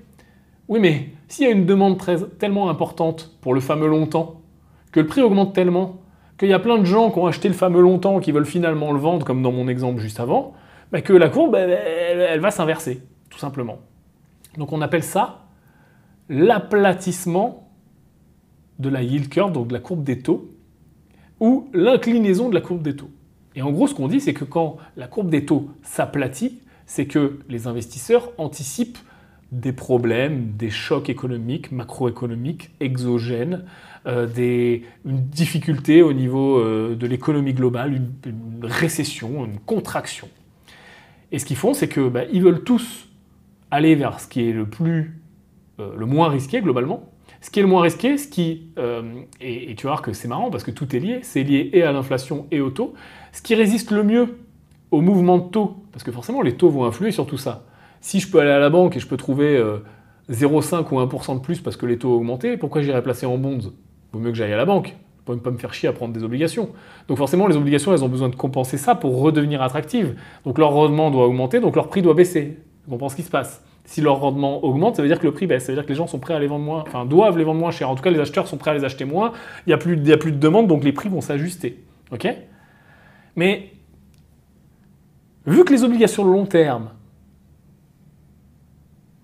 Oui, mais s'il y a une demande tellement importante pour le fameux longtemps, que le prix augmente tellement, qu'il y a plein de gens qui ont acheté le fameux longtemps qui veulent finalement le vendre, comme dans mon exemple juste avant, que la courbe, elle va s'inverser, tout simplement. Donc on appelle ça l'aplatissement de la yield curve, donc de la courbe des taux, ou l'inclinaison de la courbe des taux. Et en gros, ce qu'on dit, c'est que quand la courbe des taux s'aplatit, c'est que les investisseurs anticipent des problèmes, des chocs économiques, macroéconomiques, exogènes, une difficulté au niveau de l'économie globale, une récession, une contraction. Et ce qu'ils font, c'est que ils veulent tous aller vers ce qui est le moins risqué globalement. Ce qui est le moins risqué, et tu vas voir que c'est marrant parce que tout est lié, c'est lié et à l'inflation et au taux. Ce qui résiste le mieux au mouvement de taux, parce que forcément les taux vont influer sur tout ça. Si je peux aller à la banque et je peux trouver 0,5 ou 1% de plus parce que les taux ont augmenté, pourquoi j'irais placer en bonds? Vaut mieux que j'aille à la banque. Pour ne pas me faire chier à prendre des obligations. Donc forcément, les obligations, elles ont besoin de compenser ça pour redevenir attractives. Donc leur rendement doit augmenter, donc leur prix doit baisser. On comprend ce qui se passe. Si leur rendement augmente, ça veut dire que le prix baisse. Ça veut dire que les gens sont prêts à les vendre moins, enfin doivent les vendre moins cher. En tout cas, les acheteurs sont prêts à les acheter moins. Il n'y a plus de demande, donc les prix vont s'ajuster. Ok? Mais vu que les obligations de long terme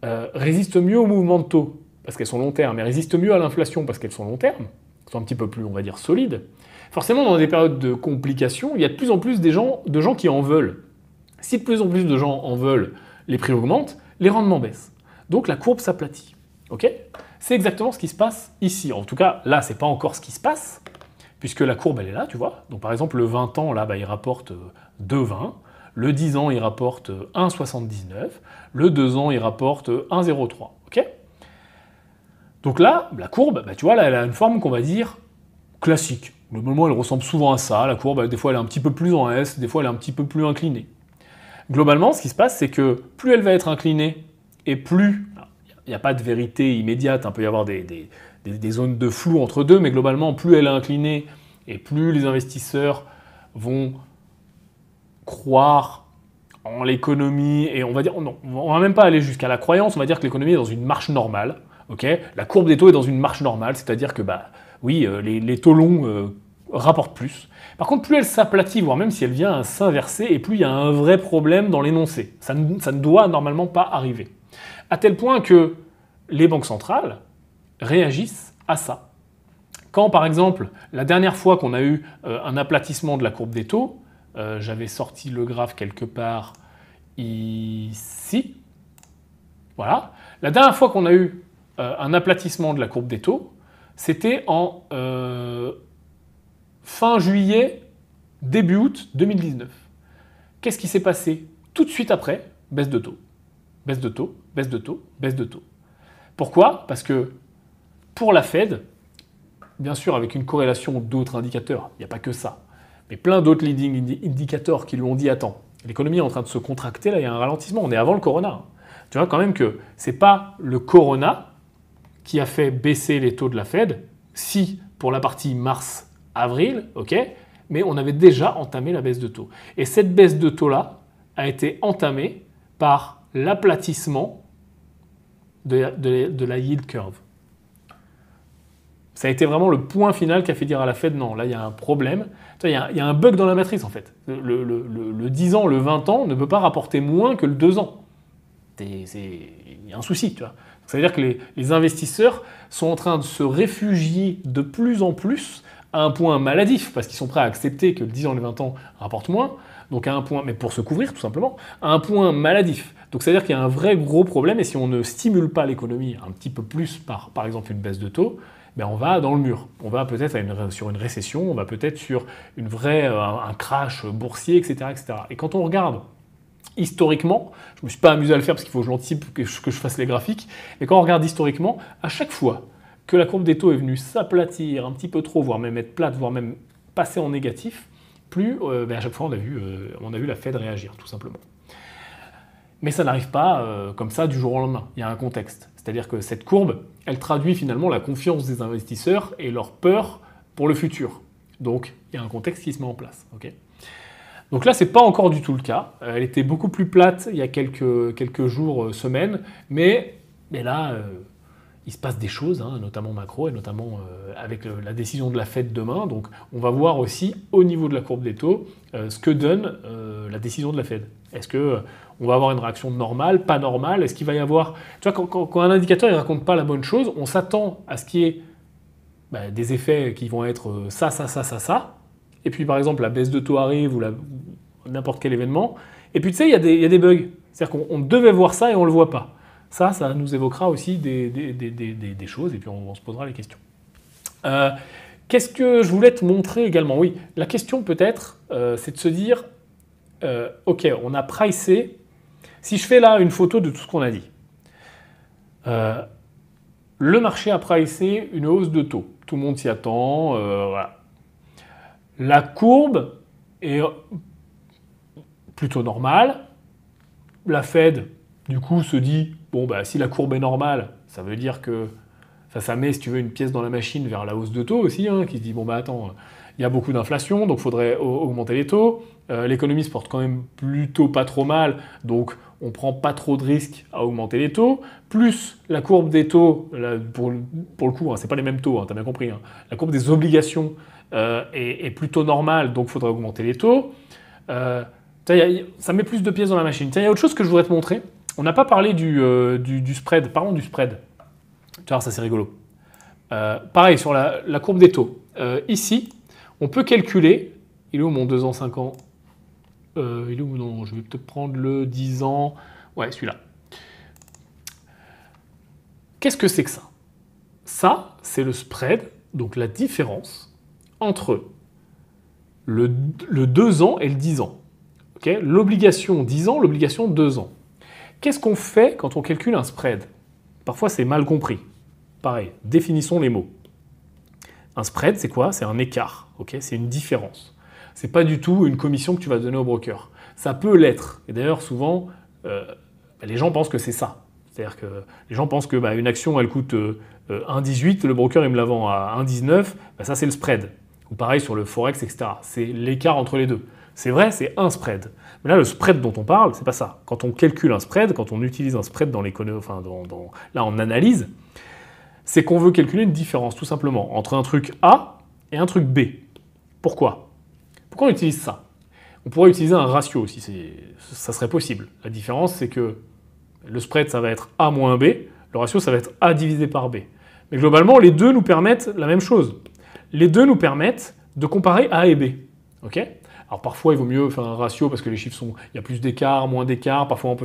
résistent mieux au mouvement de taux, parce qu'elles sont long terme, et résistent mieux à l'inflation parce qu'elles sont long terme, sont un petit peu plus, on va dire, solides, forcément, dans des périodes de complications, il y a de plus en plus de gens qui en veulent. Si de plus en plus de gens en veulent, les prix augmentent, les rendements baissent. Donc la courbe s'aplatit. Ok? C'est exactement ce qui se passe ici. En tout cas, là, c'est pas encore ce qui se passe, puisque la courbe, elle est là, tu vois. Donc par exemple, le 20 ans, là, il rapporte 2,20. Le 10 ans, il rapporte 1,79. Le 2 ans, il rapporte 1,03. Ok? Donc là, la courbe, tu vois, là, elle a une forme qu'on va dire classique. Globalement, elle ressemble souvent à ça. La courbe, des fois, elle est un petit peu plus en S, des fois, elle est un petit peu plus inclinée. Globalement, ce qui se passe, c'est que plus elle va être inclinée, et plus... Il n'y a pas de vérité immédiate, il peut y avoir des zones de flou entre deux, mais globalement, plus elle est inclinée, et plus les investisseurs vont croire en l'économie, et on va dire... Non, on va même pas aller jusqu'à la croyance, on va dire que l'économie est dans une marche normale. Okay, la courbe des taux est dans une marche normale, c'est-à-dire que oui, les taux longs rapportent plus. Par contre, plus elle s'aplatit, voire même si elle vient à s'inverser, et plus il y a un vrai problème dans l'énoncé. Ça ne doit normalement pas arriver. À tel point que les banques centrales réagissent à ça. Quand, par exemple, la dernière fois qu'on a eu un aplatissement de la courbe des taux, j'avais sorti le graphe quelque part ici, voilà. La dernière fois qu'on a eu un aplatissement de la courbe des taux, c'était en fin juillet, début août 2019. Qu'est-ce qui s'est passé tout de suite après? Baisse de taux. Baisse de taux, baisse de taux, baisse de taux. Pourquoi? Parce que pour la Fed, bien sûr avec une corrélation d'autres indicateurs, il n'y a pas que ça, mais plein d'autres leading indicators qui lui ont dit attends, l'économie est en train de se contracter, là il y a un ralentissement, on est avant le corona. Tu vois quand même que c'est pas le corona qui a fait baisser les taux de la Fed, si pour la partie mars-avril, ok, mais on avait déjà entamé la baisse de taux. Et cette baisse de taux-là a été entamée par l'aplatissement de la yield curve. Ça a été vraiment le point final qui a fait dire à la Fed non, là il y a un problème, il y a un bug dans la matrice en fait. Le 10 ans, le 20 ans ne peut pas rapporter moins que le 2 ans. Il y a un souci, tu vois. Ça veut dire que les investisseurs sont en train de se réfugier de plus en plus à un point maladif, parce qu'ils sont prêts à accepter que le 10 ans et le 20 ans rapportent moins, donc à un point, mais pour se couvrir tout simplement, à un point maladif. Donc ça veut dire qu'il y a un vrai gros problème, et si on ne stimule pas l'économie un petit peu plus par exemple une baisse de taux, on va dans le mur. On va peut-être sur une récession, on va peut-être sur un crash boursier, etc., etc. Et quand on regarde historiquement, je ne me suis pas amusé à le faire parce qu'il faut que je l'anticipe, que je fasse les graphiques, mais quand on regarde historiquement, à chaque fois que la courbe des taux est venue s'aplatir un petit peu trop, voire même être plate, voire même passer en négatif, à chaque fois on a vu la Fed réagir, tout simplement. Mais ça n'arrive pas comme ça du jour au lendemain, il y a un contexte. C'est-à-dire que cette courbe, elle traduit finalement la confiance des investisseurs et leur peur pour le futur. Donc il y a un contexte qui se met en place. Okay, donc là, ce n'est pas encore du tout le cas. Elle était beaucoup plus plate il y a quelques jours, semaines, mais là, il se passe des choses, hein, notamment macro, et notamment avec la décision de la Fed demain. Donc on va voir aussi au niveau de la courbe des taux ce que donne la décision de la Fed. Est-ce qu'on va avoir une réaction normale, pas normale? Est-ce qu'il va y avoir... Tu vois, quand un indicateur ne raconte pas la bonne chose, on s'attend à ce qu'il y ait des effets qui vont être ça. Et puis par exemple, la baisse de taux arrive ou n'importe quel événement. Et puis tu sais, il y a des bugs. C'est-à-dire qu'on devait voir ça et on ne le voit pas. Ça nous évoquera aussi des choses et puis on se posera les questions. Qu'est-ce que je voulais te montrer également? Oui, la question peut-être, c'est de se dire, ok, on a pricé. Si je fais là une photo de tout ce qu'on a dit, le marché a pricé une hausse de taux. Tout le monde s'y attend, voilà. La courbe est plutôt normale. La Fed, du coup, se dit bon, bah, si la courbe est normale, ça veut dire que ça met, si tu veux, une pièce dans la machine vers la hausse de taux aussi, hein, qui se dit, bon, bah attends, il y a beaucoup d'inflation, donc il faudrait augmenter les taux. L'économie se porte quand même plutôt pas trop mal, donc on prend pas trop de risques à augmenter les taux. Plus la courbe des taux, là, pour le coup, hein, c'est pas les mêmes taux, hein, t'as bien compris. Hein, la courbe des obligations est plutôt normale, donc il faudrait augmenter les taux. Ça met plus de pièces dans la machine. Tiens, il y a autre chose que je voudrais te montrer. On n'a pas parlé du spread. Parlons du spread. Tu vois, ça c'est rigolo. Pareil, sur la courbe des taux. Ici, on peut calculer. Il est où mon 2 ans, 5 ans il est où? Non, je vais peut-être prendre le 10 ans. Ouais, celui-là. Qu'est-ce que c'est que ça? Ça, c'est le spread, donc la différence entre le 2 ans et le 10 ans. Okay, l'obligation 10 ans, l'obligation 2 ans. Qu'est-ce qu'on fait quand on calcule un spread? Parfois, c'est mal compris. Pareil, définissons les mots. Un spread, c'est quoi? C'est un écart, okay, c'est une différence. C'est pas du tout une commission que tu vas donner au broker. Ça peut l'être. Et d'ailleurs, souvent, les gens pensent que c'est ça. C'est-à-dire que les gens pensent que une action, elle coûte 1,18, le broker, il me la vend à 1,19, ça, c'est le spread. Ou pareil sur le forex, etc. C'est l'écart entre les deux. C'est vrai, c'est un spread. Mais là, le spread dont on parle, c'est pas ça. Quand on calcule un spread, quand on utilise un spread dans l'économie, enfin, là, en analyse, c'est qu'on veut calculer une différence, tout simplement, entre un truc A et un truc B. Pourquoi? Pourquoi on utilise ça? On pourrait utiliser un ratio si ça serait possible. La différence, c'est que le spread, ça va être A moins B, le ratio, ça va être A divisé par B. Mais globalement, les deux nous permettent la même chose. Les deux nous permettent de comparer A et B. Okay, alors parfois, il vaut mieux faire un ratio parce que les chiffres sont... Il y a plus d'écart, moins d'écart. Parfois,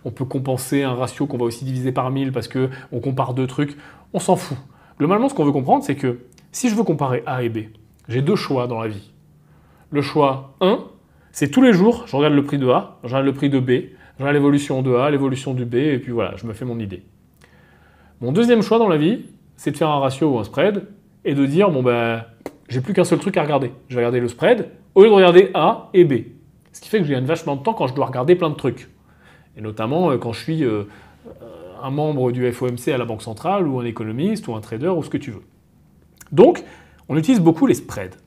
on peut compenser un ratio qu'on va aussi diviser par 1000 parce qu'on compare deux trucs. On s'en fout. Globalement, ce qu'on veut comprendre, c'est que si je veux comparer A et B, j'ai deux choix dans la vie. Le choix 1, c'est tous les jours, je regarde le prix de A, je regarde le prix de B, je regarde l'évolution de A, l'évolution du B, et puis voilà, je me fais mon idée. Mon deuxième choix dans la vie, c'est de faire un ratio ou un spread, et de dire, bon j'ai plus qu'un seul truc à regarder. Je vais regarder le spread, au lieu de regarder A et B. Ce qui fait que je gagne vachement de temps quand je dois regarder plein de trucs. Et notamment quand je suis un membre du FOMC à la Banque Centrale, ou un économiste, ou un trader, ou ce que tu veux. Donc, on utilise beaucoup les spreads.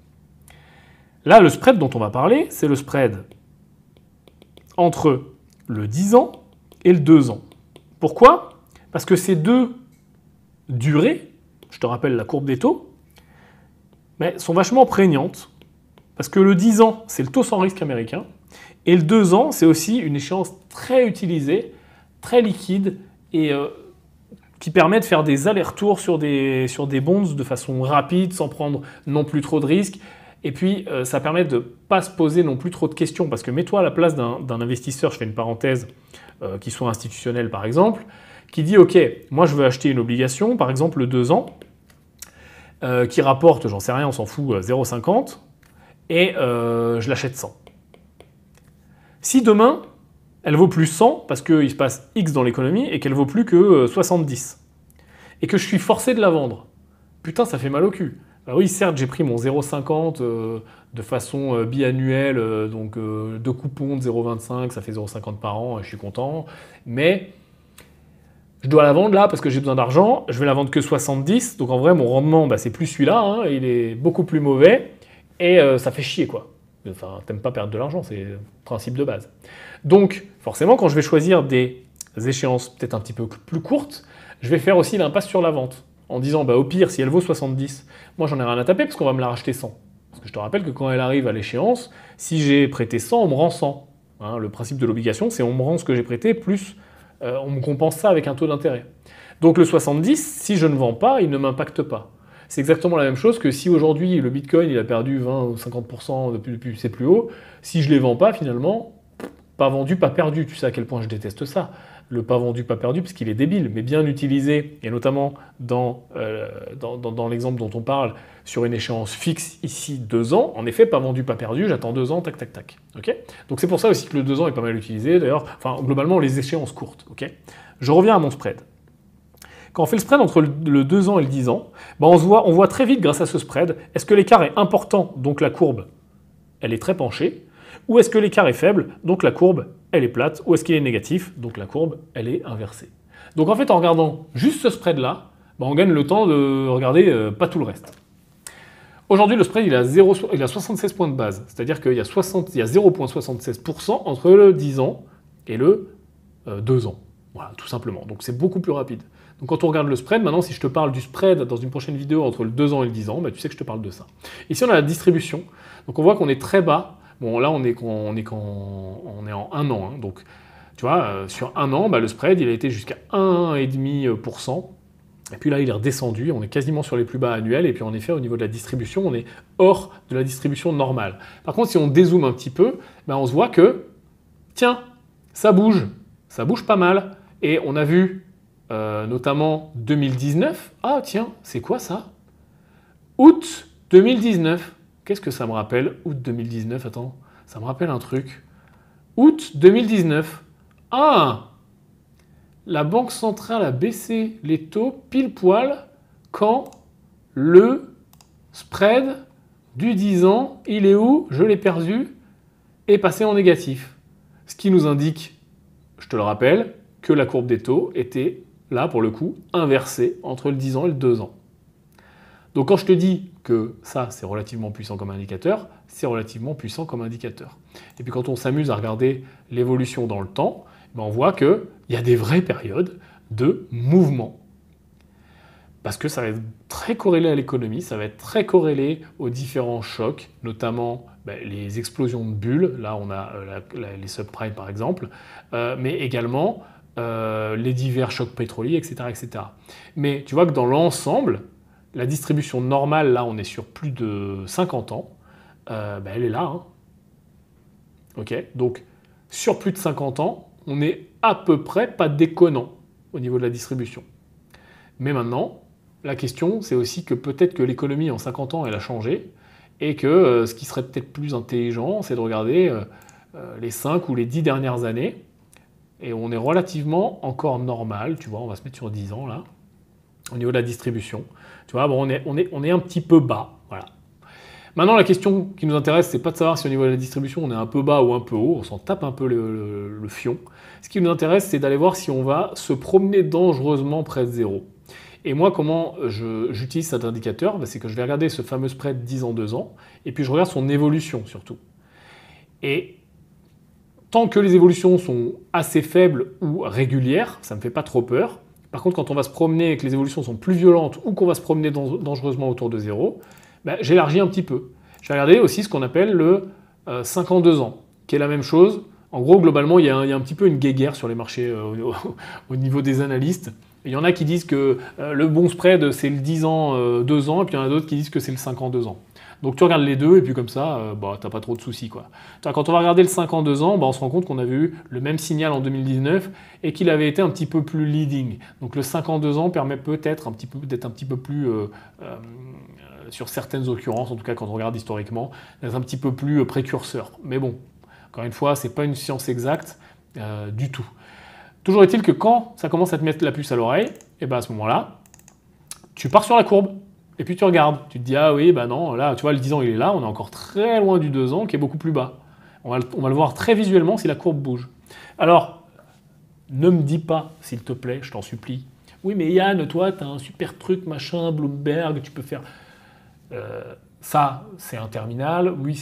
Là, le spread dont on va parler, c'est le spread entre le 10 ans et le 2 ans. Pourquoi? Parce que ces deux durées, je te rappelle la courbe des taux, mais sont vachement prégnantes. Parce que le 10 ans, c'est le taux sans risque américain, et le 2 ans, c'est aussi une échéance très utilisée, très liquide, et qui permet de faire des allers-retours sur des bonds de façon rapide, sans prendre non plus trop de risques. Et puis, ça permet de ne pas se poser non plus trop de questions, parce que mets-toi à la place d'un investisseur, je fais une parenthèse, qui soit institutionnel par exemple, qui dit « Ok, moi je veux acheter une obligation, par exemple le 2 ans, qui rapporte, j'en sais rien, on s'en fout, 0,50, et je l'achète 100. Si demain, elle vaut plus 100, parce qu'il se passe X dans l'économie, et qu'elle vaut plus que 70, et que je suis forcé de la vendre, putain, ça fait mal au cul. Alors oui, certes, j'ai pris mon 0,50 de façon biannuelle, donc deux coupons de 0,25, ça fait 0,50 par an, et je suis content. Mais je dois la vendre là parce que j'ai besoin d'argent, je vais la vendre que 70, donc en vrai, mon rendement, c'est plus celui-là, hein, il est beaucoup plus mauvais, et ça fait chier, quoi. Enfin, t'aimes pas perdre de l'argent, c'est le principe de base. Donc, forcément, quand je vais choisir des échéances peut-être un petit peu plus courtes, je vais faire aussi l'impasse sur la vente. En disant, au pire, si elle vaut 70, moi j'en ai rien à taper parce qu'on va me la racheter 100. Parce que je te rappelle que quand elle arrive à l'échéance, si j'ai prêté 100, on me rend 100. Hein, le principe de l'obligation, c'est on me rend ce que j'ai prêté, plus on me compense ça avec un taux d'intérêt. Donc le 70, si je ne vends pas, il ne m'impacte pas. C'est exactement la même chose que si aujourd'hui le Bitcoin il a perdu 20 ou 50% depuis ses plus hauts, si je ne les vends pas, finalement, pas vendu, pas perdu. Tu sais à quel point je déteste ça. Le pas vendu, pas perdu, parce qu'il est débile, mais bien utilisé, et notamment dans l'exemple dont on parle, sur une échéance fixe, ici 2 ans, en effet, pas vendu, pas perdu, j'attends 2 ans, tac, tac, tac. Okay, donc c'est pour ça aussi que le 2 ans est pas mal utilisé, d'ailleurs, enfin, globalement, les échéances courtes. Okay, je reviens à mon spread. Quand on fait le spread entre le 2 ans et le 10 ans, on voit très vite, grâce à ce spread, est-ce que l'écart est important, donc la courbe, elle est très penchée, ou est-ce que l'écart est faible, donc la courbe, elle est plate, ou est-ce qu'il est négatif, donc la courbe, elle est inversée. Donc en fait, en regardant juste ce spread-là, on gagne le temps de regarder pas tout le reste. Aujourd'hui, le spread il a 76 points de base, c'est-à-dire qu'il y a 0,76% entre le 10 ans et le 2 ans. Voilà, tout simplement. Donc c'est beaucoup plus rapide. Donc quand on regarde le spread, maintenant si je te parle du spread dans une prochaine vidéo entre le 2 ans et le 10 ans, tu sais que je te parle de ça. Ici on a la distribution. Donc on voit qu'on est très bas. Bon là on est en 1 an. Hein. Donc tu vois, sur 1 an, le spread il a été jusqu'à 1,5%. Et puis là il est redescendu, on est quasiment sur les plus bas annuels. Et puis en effet au niveau de la distribution, on est hors de la distribution normale. Par contre si on dézoome un petit peu, on se voit que, tiens, ça bouge pas mal. Et on a vu notamment 2019. Ah tiens, c'est quoi ça? Août 2019. Qu'est-ce que ça me rappelle? Août 2019, attends, ça me rappelle un truc. Août 2019. Ah! La Banque centrale a baissé les taux pile poil quand le spread du 10 ans, il est où? Je l'ai perdu, est passé en négatif. Ce qui nous indique, je te le rappelle, que la courbe des taux était, là pour le coup, inversée entre le 10 ans et le 2 ans. Donc quand je te dis que ça, c'est relativement puissant comme indicateur, c'est relativement puissant comme indicateur. Et puis quand on s'amuse à regarder l'évolution dans le temps, on voit qu'il y a des vraies périodes de mouvement. Parce que ça va être très corrélé à l'économie, ça va être très corrélé aux différents chocs, notamment les explosions de bulles, là on a les subprimes par exemple, mais également les divers chocs pétroliers, etc., etc. Mais tu vois que dans l'ensemble, la distribution normale, là on est sur plus de 50 ans, elle est là. Hein. Ok, donc sur plus de 50 ans, on est à peu près pas déconnant au niveau de la distribution. Mais maintenant, la question, c'est aussi que peut-être que l'économie en 50 ans, elle a changé et que ce qui serait peut-être plus intelligent, c'est de regarder les 5 ou les 10 dernières années et on est relativement encore normal, tu vois, on va se mettre sur 10 ans là, au niveau de la distribution. Tu vois, on est un petit peu bas, voilà. Maintenant, la question qui nous intéresse, c'est pas de savoir si au niveau de la distribution, on est un peu bas ou un peu haut, on s'en tape un peu le fion. Ce qui nous intéresse, c'est d'aller voir si on va se promener dangereusement près de zéro. Et moi, comment j'utilise cet indicateur? C'est que je vais regarder ce fameux spread 10 ans, 2 ans, et puis je regarde son évolution surtout. Et tant que les évolutions sont assez faibles ou régulières, ça ne me fait pas trop peur. Par contre, quand on va se promener et que les évolutions sont plus violentes ou qu'on va se promener dangereusement autour de zéro, j'élargis un petit peu. Je vais regarder aussi ce qu'on appelle le 5 ans, 2 ans, qui est la même chose. En gros, globalement, il y a un petit peu une guéguerre sur les marchés au niveau des analystes. Il y en a qui disent que le bon spread, c'est le 10 ans, 2 ans, et puis il y en a d'autres qui disent que c'est le 5 ans, 2 ans. Donc tu regardes les deux, et puis comme ça, t'as pas trop de soucis, quoi. Quand on va regarder le 5 ans, 2 ans, on se rend compte qu'on avait eu le même signal en 2019 et qu'il avait été un petit peu plus leading. Donc le 5 ans, 2 ans permet peut-être d'être un petit peu plus, sur certaines occurrences, en tout cas quand on regarde historiquement, d'être un petit peu plus précurseur. Mais bon, encore une fois, c'est pas une science exacte du tout. Toujours est-il que quand ça commence à te mettre la puce à l'oreille, et à ce moment-là, tu pars sur la courbe. Et puis tu regardes, tu te dis, ah oui, non, là, tu vois, le 10 ans, il est là, on est encore très loin du 2 ans, qui est beaucoup plus bas. On va le voir très visuellement si la courbe bouge. Alors, ne me dis pas, s'il te plaît, je t'en supplie, oui, mais Yann, toi, tu as un super truc, machin, Bloomberg, tu peux faire... ça, c'est un terminal, oui,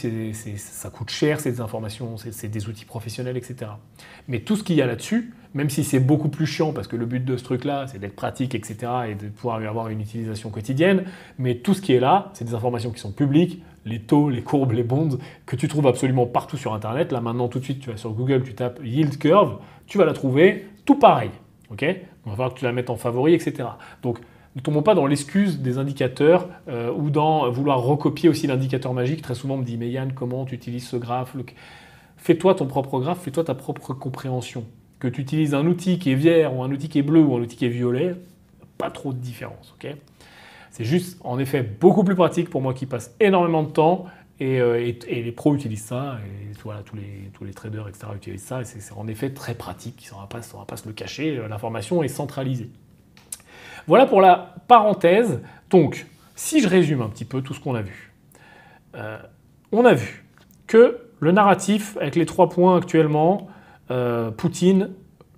ça coûte cher, c'est des informations, c'est des outils professionnels, etc. Mais tout ce qu'il y a là-dessus, même si c'est beaucoup plus chiant, parce que le but de ce truc-là, c'est d'être pratique, etc., et de pouvoir avoir une utilisation quotidienne, mais tout ce qui est là, c'est des informations qui sont publiques, les taux, les courbes, les bonds, que tu trouves absolument partout sur Internet. Là, maintenant, tout de suite, tu vas sur Google, tu tapes yield curve, tu vas la trouver, tout pareil. Ok ? Il va falloir que tu la mettes en favori, etc. Donc, ne tombons pas dans l'excuse des indicateurs ou dans vouloir recopier aussi l'indicateur magique. Très souvent, on me dit « Mais Yann, comment tu utilises ce graphe ?» Fais-toi ton propre graphe, fais-toi ta propre compréhension. Que tu utilises un outil qui est vert ou un outil qui est bleu ou un outil qui est violet, pas trop de différence. Okay, c'est juste, en effet, beaucoup plus pratique pour moi qui passe énormément de temps et les pros utilisent ça. Et voilà, tous les traders, etc. utilisent ça. Et c'est en effet très pratique. On ne va pas se le cacher. L'information est centralisée. Voilà pour la parenthèse. Donc, si je résume un petit peu tout ce qu'on a vu. On a vu que le narratif, avec les 3 points actuellement, Poutine,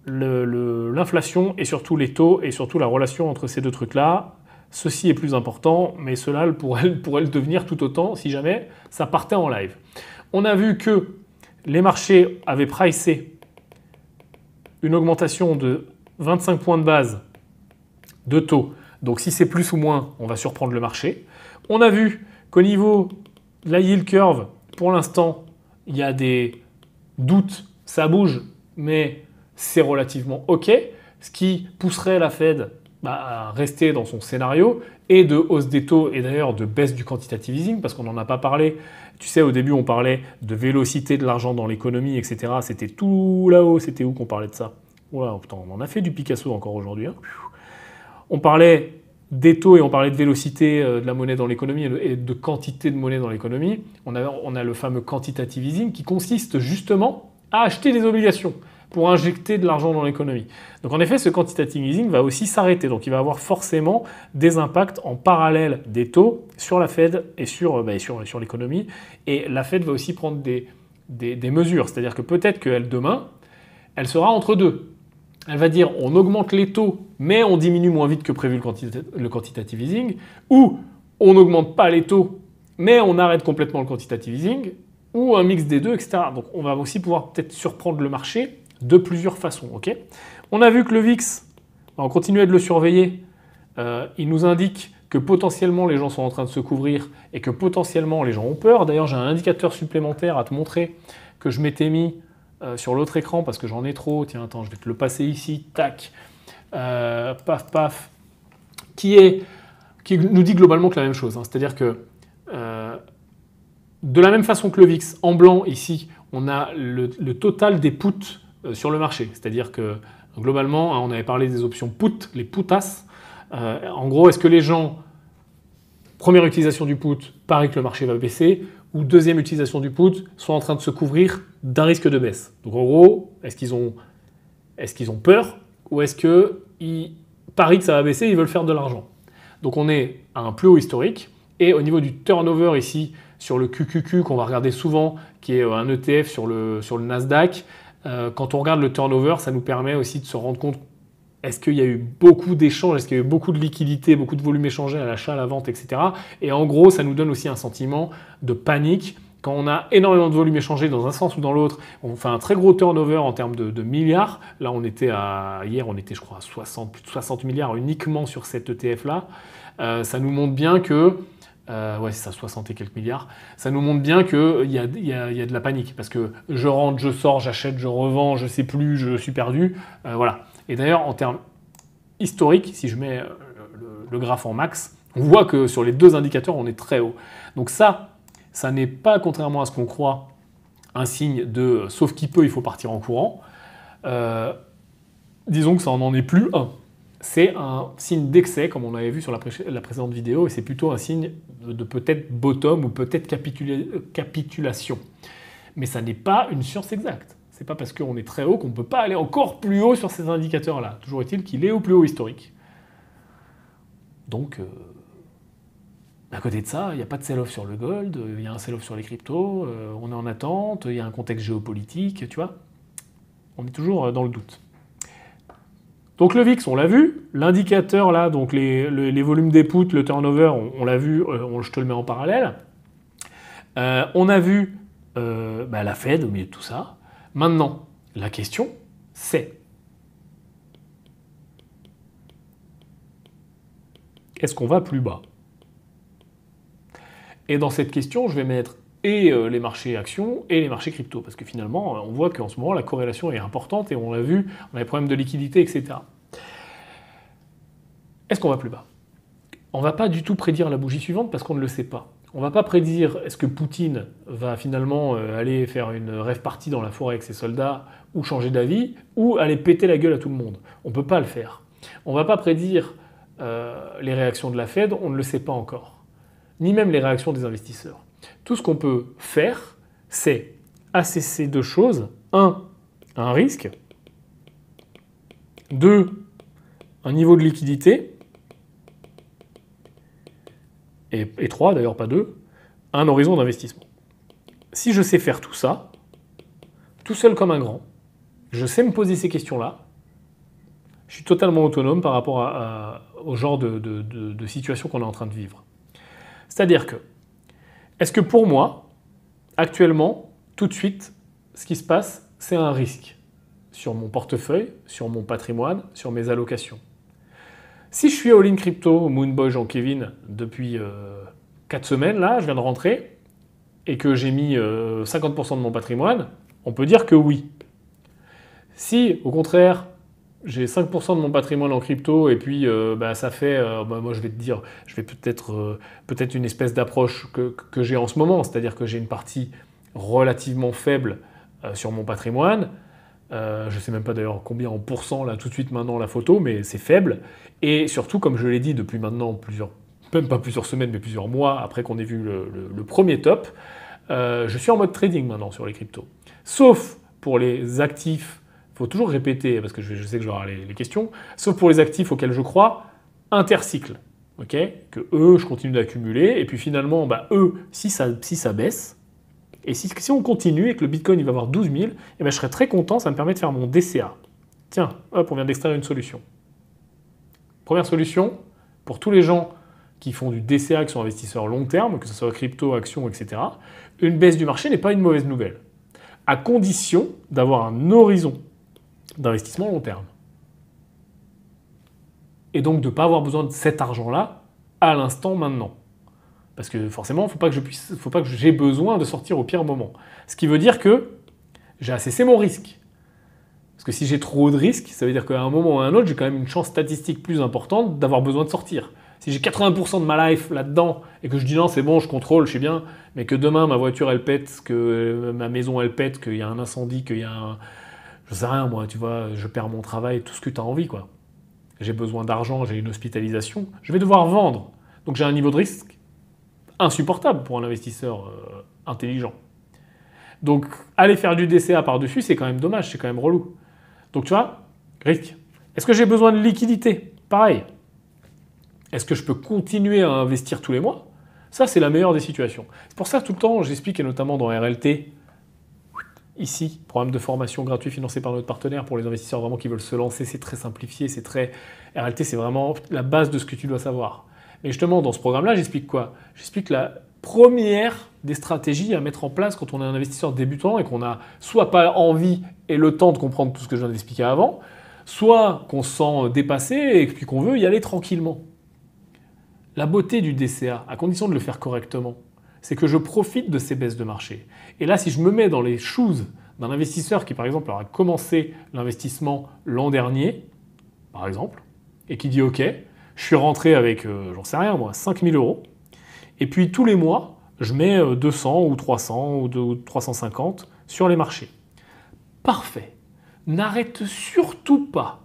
l'inflation et surtout les taux et surtout la relation entre ces deux trucs-là. Ceci est plus important, mais cela pourrait le devenir tout autant si jamais ça partait en live. On a vu que les marchés avaient pricé une augmentation de 25 points de base de taux. Donc si c'est plus ou moins, on va surprendre le marché. On a vu qu'au niveau de la yield curve, pour l'instant, il y a des doutes, ça bouge, mais c'est relativement OK, ce qui pousserait la Fed à rester dans son scénario et de hausse des taux et d'ailleurs de baisse du quantitative easing, parce qu'on n'en a pas parlé. Tu sais, au début, on parlait de vélocité de l'argent dans l'économie, etc. C'était tout là-haut. C'était où qu'on parlait de ça? Oula, putain, on en a fait du Picasso encore aujourd'hui. Hein. On parlait des taux et on parlait de vélocité de la monnaie dans l'économie et de quantité de monnaie dans l'économie. On a le fameux quantitative easing qui consiste justement à acheter des obligations pour injecter de l'argent dans l'économie. Donc en effet, ce quantitative easing va aussi s'arrêter. Donc il va avoir forcément des impacts en parallèle des taux sur la Fed et sur l'économie. Et la Fed va aussi prendre des mesures. C'est-à-dire que peut-être qu'elle, demain, elle sera entre deux. Elle va dire on augmente les taux, mais on diminue moins vite que prévu le quantitative easing, ou on n'augmente pas les taux, mais on arrête complètement le quantitative easing, ou un mix des deux, etc. Donc on va aussi pouvoir peut-être surprendre le marché de plusieurs façons. Okay, on a vu que le VIX, on continue de le surveiller, il nous indique que potentiellement les gens sont en train de se couvrir et que potentiellement les gens ont peur. D'ailleurs, j'ai un indicateur supplémentaire à te montrer que je m'étais mis sur l'autre écran parce que j'en ai trop. Tiens, attends, je vais te le passer ici. Tac. Paf, paf. Qui nous dit globalement que la même chose. Hein. C'est-à-dire que de la même façon que le VIX, en blanc ici, on a le total des puts sur le marché. C'est-à-dire que globalement, hein, on avait parlé des options put, les putas. En gros, est-ce que les gens, première utilisation du put, parie que le marché va baisser, ou deuxième utilisation du put, sont en train de se couvrir d'un risque de baisse. Donc en gros, est-ce qu'ils ont peur ou est-ce qu'ils parient que ça va baisser et ils veulent faire de l'argent? Donc on est à un plus haut historique. Et au niveau du turnover ici, sur le QQQ qu'on va regarder souvent, qui est un ETF sur le Nasdaq, quand on regarde le turnover, ça nous permet aussi de se rendre compte est-ce qu'il y a eu beaucoup d'échanges, est-ce qu'il y a eu beaucoup de liquidités, beaucoup de volume échangé à l'achat, à la vente, etc. Et en gros, ça nous donne aussi un sentiment de panique. Quand on a énormément de volume échangé dans un sens ou dans l'autre, on fait un très gros turnover en termes de milliards. Là, hier, on était, je crois, à plus de 60 milliards uniquement sur cet ETF-là. Ça nous montre bien que ouais, c'est ça, 60 et quelques milliards. Ça nous montre bien qu'il y a de la panique. Parce que je rentre, je sors, j'achète, je revends, je ne sais plus, je suis perdu. Voilà. Et d'ailleurs, en termes historiques, si je mets le graphe en max, on voit que sur les deux indicateurs, on est très haut. Donc ça n'est pas, contrairement à ce qu'on croit, un signe de « sauf qui peut, il faut partir en courant ». Disons que ça n'en est plus un. C'est un signe d'excès, comme on avait vu sur la précédente vidéo, et c'est plutôt un signe de peut-être bottom ou peut-être capitulation. Mais ça n'est pas une science exacte. C'est pas parce qu'on est très haut qu'on ne peut pas aller encore plus haut sur ces indicateurs-là. Toujours est-il qu'il est au plus haut historique. Donc, à côté de ça, il n'y a pas de sell-off sur le gold, il y a un sell-off sur les cryptos, on est en attente, il y a un contexte géopolitique, tu vois. On est toujours dans le doute. Donc le VIX, on l'a vu. L'indicateur, là, donc les volumes des puts, le turnover, on l'a vu, je te le mets en parallèle. On a vu la Fed au milieu de tout ça. Maintenant, la question, c'est est-ce qu'on va plus bas? Et dans cette question, je vais mettre les marchés actions et les marchés crypto. Parce que finalement, on voit qu'en ce moment, la corrélation est importante et on l'a vu, on a des problèmes de liquidité, etc. Est-ce qu'on va plus bas? On ne va pas du tout prédire la bougie suivante parce qu'on ne le sait pas. On ne va pas prédire est-ce que Poutine va finalement aller faire une rave party dans la forêt avec ses soldats ou changer d'avis ou aller péter la gueule à tout le monde. On ne peut pas le faire. On ne va pas prédire les réactions de la Fed, on ne le sait pas encore. Ni même les réactions des investisseurs. Tout ce qu'on peut faire, c'est assesser deux choses. Un risque. Deux, un niveau de liquidité. Et 3, d'ailleurs pas 2, un horizon d'investissement. Si je sais faire tout ça, tout seul comme un grand, je sais me poser ces questions-là, Je suis totalement autonome par rapport au genre de situation qu'on est en train de vivre. C'est-à-dire que, est-ce que pour moi, actuellement, tout de suite, ce qui se passe, c'est un risque sur mon portefeuille, sur mon patrimoine, sur mes allocations? Si je suis all-in crypto, Moonboy Jean-Kevin, depuis 4 semaines, là, je viens de rentrer, et que j'ai mis 50% de mon patrimoine, on peut dire que oui. Si, au contraire, j'ai 5% de mon patrimoine en crypto et puis ça fait, moi je vais te dire, je vais peut-être une espèce d'approche que j'ai en ce moment, c'est-à-dire que j'ai une partie relativement faible sur mon patrimoine. Je ne sais même pas d'ailleurs combien en pourcent là tout de suite maintenant la photo, mais c'est faible. Et surtout, comme je l'ai dit depuis maintenant même pas plusieurs semaines, mais plusieurs mois après qu'on ait vu le premier top, je suis en mode trading maintenant sur les cryptos. Sauf pour les actifs. Il faut toujours répéter, parce que je sais que je vais avoir les questions, sauf pour les actifs auxquels je crois, intercycle. Okay, que eux, je continue d'accumuler, et puis finalement, eux, si ça baisse, et si on continue et que le Bitcoin il va avoir 12 000, je serais très content, ça me permet de faire mon DCA. Tiens, hop, on vient d'extraire une solution. Première solution, pour tous les gens qui font du DCA, qui sont investisseurs long terme, que ce soit crypto, actions, etc., une baisse du marché n'est pas une mauvaise nouvelle, à condition d'avoir un horizon d'investissement long terme. Et donc de ne pas avoir besoin de cet argent-là à l'instant maintenant. Parce que forcément, il ne faut pas que j'ai besoin de sortir au pire moment. Ce qui veut dire que j'ai assessé mon risque. Parce que si j'ai trop de risques, ça veut dire qu'à un moment ou à un autre, j'ai quand même une chance statistique plus importante d'avoir besoin de sortir. Si j'ai 80% de ma life là-dedans et que je dis non, c'est bon, je contrôle, je sais bien, mais que demain ma voiture elle pète, que ma maison elle pète, qu'il y a un incendie, qu'il y a un... Je sais rien, moi, tu vois, je perds mon travail, tout ce que tu as envie, quoi. J'ai besoin d'argent, j'ai une hospitalisation, je vais devoir vendre. Donc j'ai un niveau de risque insupportable pour un investisseur intelligent. Donc aller faire du DCA par-dessus, c'est quand même dommage, c'est quand même relou. Donc tu vois, risque. Est-ce que j'ai besoin de liquidité? Pareil. Est-ce que je peux continuer à investir tous les mois? Ça, c'est la meilleure des situations. C'est pour ça que tout le temps, j'explique, et notamment dans RLT, ici, programme de formation gratuit financé par notre partenaire pour les investisseurs vraiment qui veulent se lancer, c'est très simplifié, c'est très... RLT, c'est vraiment la base de ce que tu dois savoir. Mais justement, dans ce programme-là, j'explique quoi? J'explique la première des stratégies à mettre en place quand on est un investisseur débutant et qu'on n'a soit pas envie et le temps de comprendre tout ce que je viens d'expliquer avant, soit qu'on se sent dépassé et puis qu'on veut y aller tranquillement. La beauté du DCA, à condition de le faire correctement, c'est que je profite de ces baisses de marché. Et là, si je me mets dans les shoes d'un investisseur qui, par exemple, aura commencé l'investissement l'an dernier, par exemple, et qui dit « Ok, je suis rentré avec, j'en sais rien moi, 5 000 €, et puis tous les mois, je mets 200 ou 300 ou 350 sur les marchés. » Parfait. N'arrête surtout pas.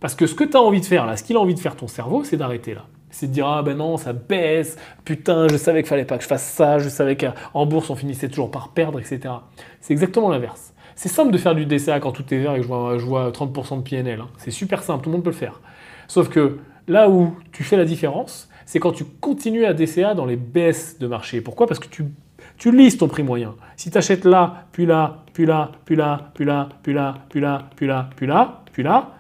Parce que ce que tu as envie de faire là, ce qu'il a envie de faire ton cerveau, c'est d'arrêter là. C'est de dire « Ah ben non, ça baisse, putain, je savais qu'il fallait pas que je fasse ça, je savais qu'en bourse, on finissait toujours par perdre, etc. » C'est exactement l'inverse. C'est simple de faire du DCA quand tout est vert et que je vois 30% de PNL. Hein. C'est super simple, tout le monde peut le faire. Sauf que là où tu fais la différence, c'est quand tu continues à DCA dans les baisses de marché. Pourquoi? Parce que tu lises ton prix moyen. Si tu achètes là, puis là, puis là, puis là, puis là, puis là, puis là, puis là, puis là, puis là,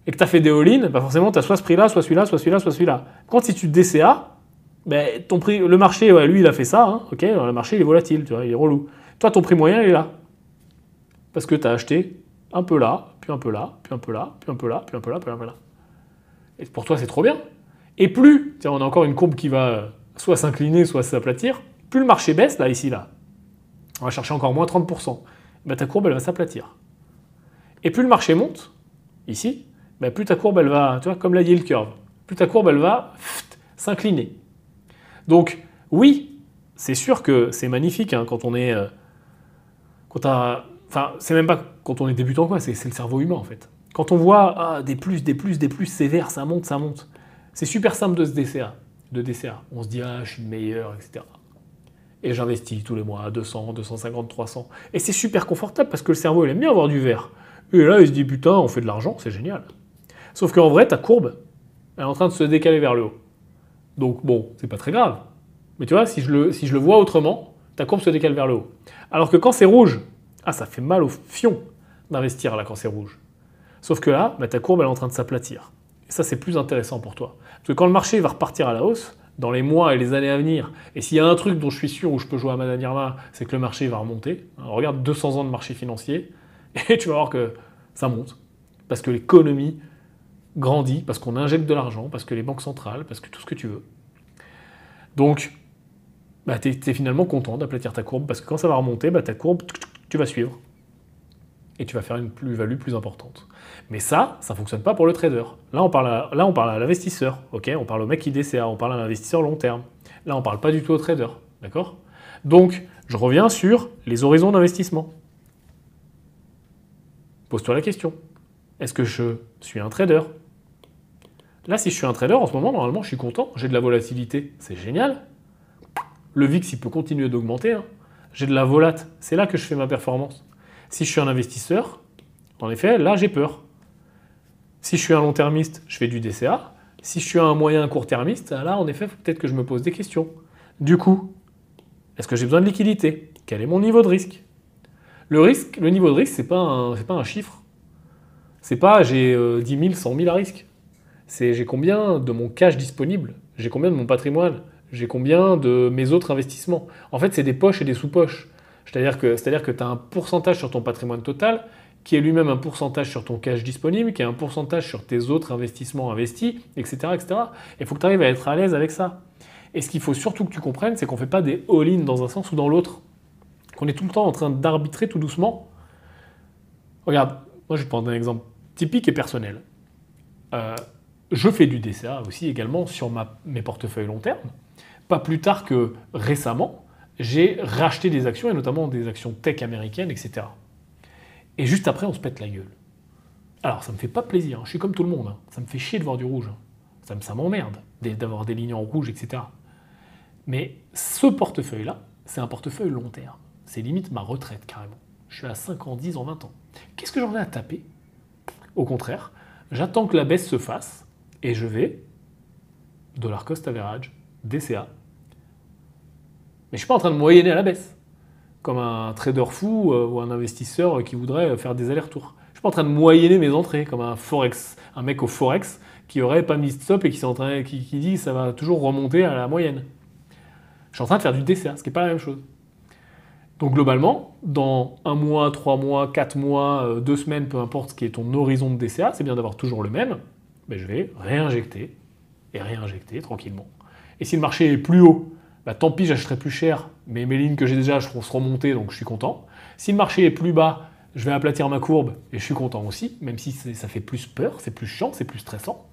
et que tu as fait des all-in, forcément tu as soit ce prix-là, soit celui-là, soit celui-là, soit celui-là. Quand si tu DCA, ton prix, le marché, ouais, lui il a fait ça, hein, ok, le marché il est volatile, tu vois, il est relou. Toi ton prix moyen il est là. Parce que tu as acheté un peu là, puis un peu là, puis un peu là, puis un peu là, puis un peu là, puis un peu là. Et pour toi c'est trop bien. Et plus, tiens, on a encore une courbe qui va soit s'incliner, soit s'aplatir, plus le marché baisse, là, ici, là, on va chercher encore moins 30%, ta courbe elle va s'aplatir. Et plus le marché monte, ici, plus ta courbe, elle va, tu vois, comme la yield curve, plus ta courbe, elle va s'incliner. Donc, oui, c'est sûr que c'est magnifique hein, quand on est... Enfin, c'est même pas quand on est débutant, quoi, c'est le cerveau humain, en fait. Quand on voit des plus, sévères, ça monte, c'est super simple de DCA. On se dit, je suis le meilleur, etc. Et j'investis tous les mois à 200, 250, 300. Et c'est super confortable parce que le cerveau, il aime bien avoir du vert. Et là, il se dit, putain, on fait de l'argent, c'est génial. Sauf qu'en vrai, ta courbe, elle est en train de se décaler vers le haut. Donc bon, c'est pas très grave. Mais tu vois, si je le vois autrement, ta courbe se décale vers le haut. Alors que quand c'est rouge, ça fait mal au fion d'investir là quand c'est rouge. Sauf que là, ta courbe elle est en train de s'aplatir. Et ça, c'est plus intéressant pour toi. Parce que quand le marché va repartir à la hausse, dans les mois et les années à venir, et s'il y a un truc dont je suis sûr où je peux jouer à Madame Irma, c'est que le marché va remonter. Alors, regarde 200 ans de marché financier, et tu vas voir que ça monte. Parce que l'économie grandit, parce qu'on injecte de l'argent, parce que les banques centrales, parce que tout ce que tu veux. Donc, tu es finalement content d'aplatir ta courbe, parce que quand ça va remonter, ta courbe, tu vas suivre. Et tu vas faire une plus-value plus importante. Mais ça ne fonctionne pas pour le trader. Là, on parle à l'investisseur. Okay, on parle au mec qui DCA, on parle à l'investisseur long terme. Là, on ne parle pas du tout au trader. D'accord? Donc, je reviens sur les horizons d'investissement. Pose-toi la question. Est-ce que je suis un trader? Là, si je suis un trader, en ce moment, normalement, je suis content. J'ai de la volatilité. C'est génial. Le VIX, il peut continuer d'augmenter. Hein. J'ai de la volate. C'est là que je fais ma performance. Si je suis un investisseur, en effet, là, j'ai peur. Si je suis un long-termiste, je fais du DCA. Si je suis un moyen court-termiste, là, en effet, il faut peut-être que je me pose des questions. Du coup, est-ce que j'ai besoin de liquidité? Quel est mon niveau de risque? Le niveau de risque, c'est pas un chiffre. C'est pas j'ai 10 000, 100 000 à risque. C'est j'ai combien de mon cash disponible? J'ai combien de mon patrimoine? J'ai combien de mes autres investissements? En fait, c'est des poches et des sous-poches. C'est-à-dire que tu as un pourcentage sur ton patrimoine total, qui est lui-même un pourcentage sur ton cash disponible, qui est un pourcentage sur tes autres investissements investis, etc. etc. Il faut que tu arrives à être à l'aise avec ça. Et ce qu'il faut surtout que tu comprennes, c'est qu'on ne fait pas des all-in dans un sens ou dans l'autre. Qu'on est tout le temps en train d'arbitrer tout doucement. Regarde, moi je vais te prendre un exemple typique et personnel. Je fais du DCA aussi également sur mes portefeuilles long terme. Pas plus tard que récemment, j'ai racheté des actions, et notamment des actions tech américaines, etc. Et juste après, on se pète la gueule. Alors, ça me fait pas plaisir, je suis comme tout le monde, hein. Ça me fait chier de voir du rouge. Ça m'emmerde d'avoir des lignes en rouge, etc. Mais ce portefeuille-là, c'est un portefeuille long terme. C'est limite ma retraite, carrément. Je suis à 5 ans, 10 ans, 20 ans. Qu'est-ce que j'en ai à taper? Au contraire, j'attends que la baisse se fasse, et je vais, dollar cost average, DCA. Mais je ne suis pas en train de moyenner à la baisse, comme un trader fou ou un investisseur qui voudrait faire des allers-retours. Je ne suis pas en train de moyenner mes entrées, comme un mec au Forex qui n'aurait pas mis de stop et qui dit que ça va toujours remonter à la moyenne. Je suis en train de faire du DCA, ce qui n'est pas la même chose. Donc globalement, dans 1 mois, 3 mois, 4 mois, 2 semaines, peu importe ce qui est ton horizon de DCA, c'est bien d'avoir toujours le même, mais je vais réinjecter et réinjecter tranquillement. Et si le marché est plus haut, tant pis, j'achèterai plus cher, mais mes lignes que j'ai déjà seront remontées, donc je suis content. Si le marché est plus bas, je vais aplatir ma courbe et je suis content aussi, même si ça fait plus peur, c'est plus chiant, c'est plus stressant.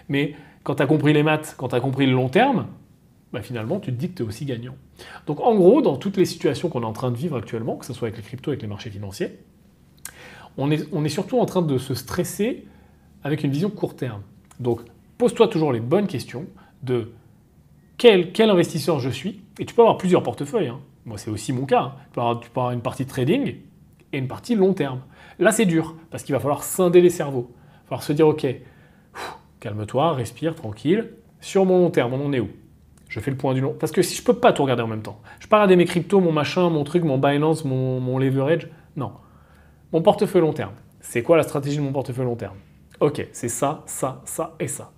Mais quand tu as compris les maths, quand tu as compris le long terme, finalement, tu te dis que tu es aussi gagnant. Donc en gros, dans toutes les situations qu'on est en train de vivre actuellement, que ce soit avec les cryptos, avec les marchés financiers, on est surtout en train de se stresser avec une vision court terme. Donc pose-toi toujours les bonnes questions de quel investisseur je suis, et tu peux avoir plusieurs portefeuilles. Hein. Moi, c'est aussi mon cas. Hein. Tu peux avoir une partie trading et une partie long terme. Là, c'est dur, parce qu'il va falloir scinder les cerveaux. Il va falloir se dire, ok, calme-toi, respire, tranquille. Sur mon long terme, on en est où? Je fais le point du long. Parce que si je ne peux pas tout regarder en même temps. Je ne peux pas regarder mes cryptos, mon machin, mon truc, mon Binance, mon leverage. Non. Mon portefeuille long terme. C'est quoi la stratégie de mon portefeuille long terme? Ok, c'est ça, ça, ça et ça.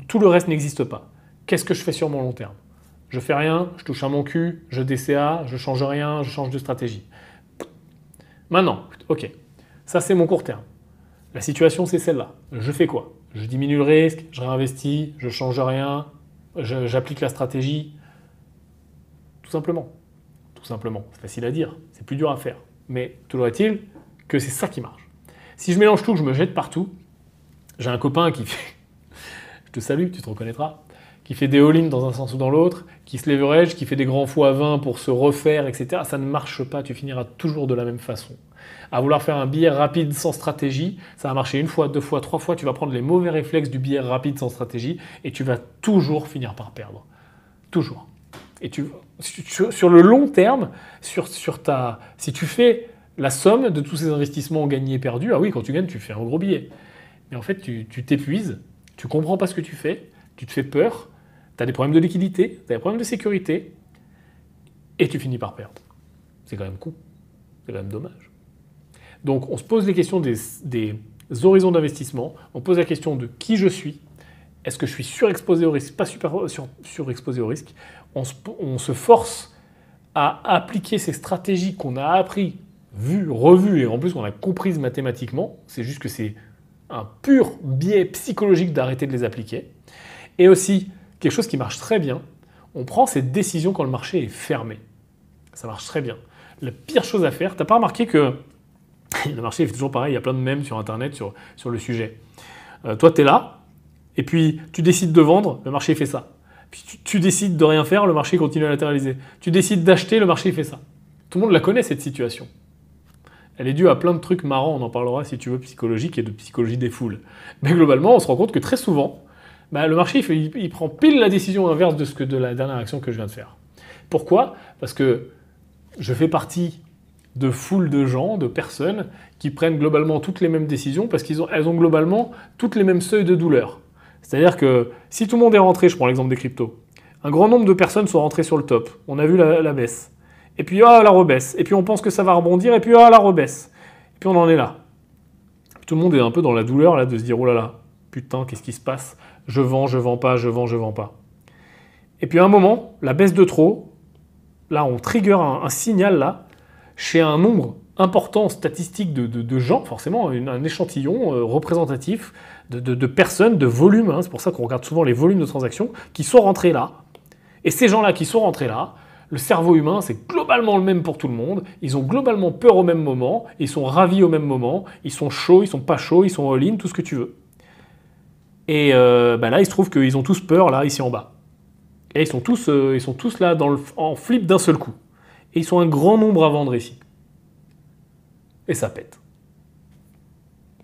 Tout le reste n'existe pas. Qu'est-ce que je fais sur mon long terme? Je fais rien, je touche à mon cul, je DCA, je change rien, je change de stratégie. Maintenant, ok, ça c'est mon court terme. La situation c'est celle-là. Je fais quoi? Je diminue le risque, je réinvestis, je change rien, j'applique la stratégie. Tout simplement. Tout simplement. C'est facile à dire, c'est plus dur à faire. Mais toujours est-il que c'est ça qui marche. Si je mélange tout, je me jette partout. J'ai un copain qui fait... Je te salue, tu te reconnaîtras. Qui fait des all-in dans un sens ou dans l'autre, qui se leverage, qui fait des grands x20 pour se refaire, etc. Ça ne marche pas, tu finiras toujours de la même façon. À vouloir faire un billet rapide sans stratégie, ça va marcher 1 fois, 2 fois, 3 fois, tu vas prendre les mauvais réflexes du billet rapide sans stratégie et tu vas toujours finir par perdre. Toujours. Et sur le long terme, si tu fais la somme de tous ces investissements gagnés et perdus, ah oui, quand tu gagnes, tu fais un gros billet. Mais en fait, tu t'épuises, tu comprends pas ce que tu fais, tu te fais peur, tu as des problèmes de liquidité, tu as des problèmes de sécurité, et tu finis par perdre. C'est quand même con. C'est quand même dommage. Donc on se pose les questions des horizons d'investissement, on pose la question de qui je suis, est-ce que je suis surexposé au risque, pas surexposé au risque, on se force à appliquer ces stratégies qu'on a appris, vues, revues, et en plus qu'on a comprises mathématiquement, c'est juste que c'est un pur biais psychologique d'arrêter de les appliquer. Et aussi, quelque chose qui marche très bien, on prend ces décisions quand le marché est fermé. Ça marche très bien. La pire chose à faire, t'as pas remarqué que le marché fait toujours pareil, il y a plein de mèmes sur Internet sur le sujet. Toi, tu es là, et puis tu décides de vendre, le marché fait ça. Puis tu décides de rien faire, le marché continue à latéraliser. Tu décides d'acheter, le marché fait ça. Tout le monde la connaît, cette situation. Elle est due à plein de trucs marrants, on en parlera si tu veux, psychologique et de psychologie des foules. Mais globalement, on se rend compte que très souvent, le marché il prend pile la décision inverse de la dernière action que je viens de faire. Pourquoi? Parce que je fais partie de foules de gens, de personnes qui prennent globalement toutes les mêmes décisions parce qu'elles ont globalement toutes les mêmes seuils de douleur. C'est-à-dire que si tout le monde est rentré, je prends l'exemple des cryptos, un grand nombre de personnes sont rentrées sur le top, on a vu la baisse, et puis la rebaisse, et puis on pense que ça va rebondir, et puis la rebaisse, et puis on en est là. Tout le monde est un peu dans la douleur là, de se dire oh là là, putain, qu'est-ce qui se passe? Je vends pas, je vends pas. Et puis à un moment, la baisse de trop, là on trigger un signal là, chez un nombre important statistique de gens, forcément, un échantillon représentatif de personnes, de volumes, hein, c'est pour ça qu'on regarde souvent les volumes de transactions, qui sont rentrés là. Et ces gens-là qui sont rentrés là, le cerveau humain, c'est globalement le même pour tout le monde, ils ont globalement peur au même moment, ils sont ravis au même moment, ils sont chauds, ils sont pas chauds, ils sont all-in, tout ce que tu veux. Et là, il se trouve qu'ils ont tous peur, là, ici en bas. Et ils sont tous là en flip d'un seul coup. Et ils sont un grand nombre à vendre ici. Et ça pète.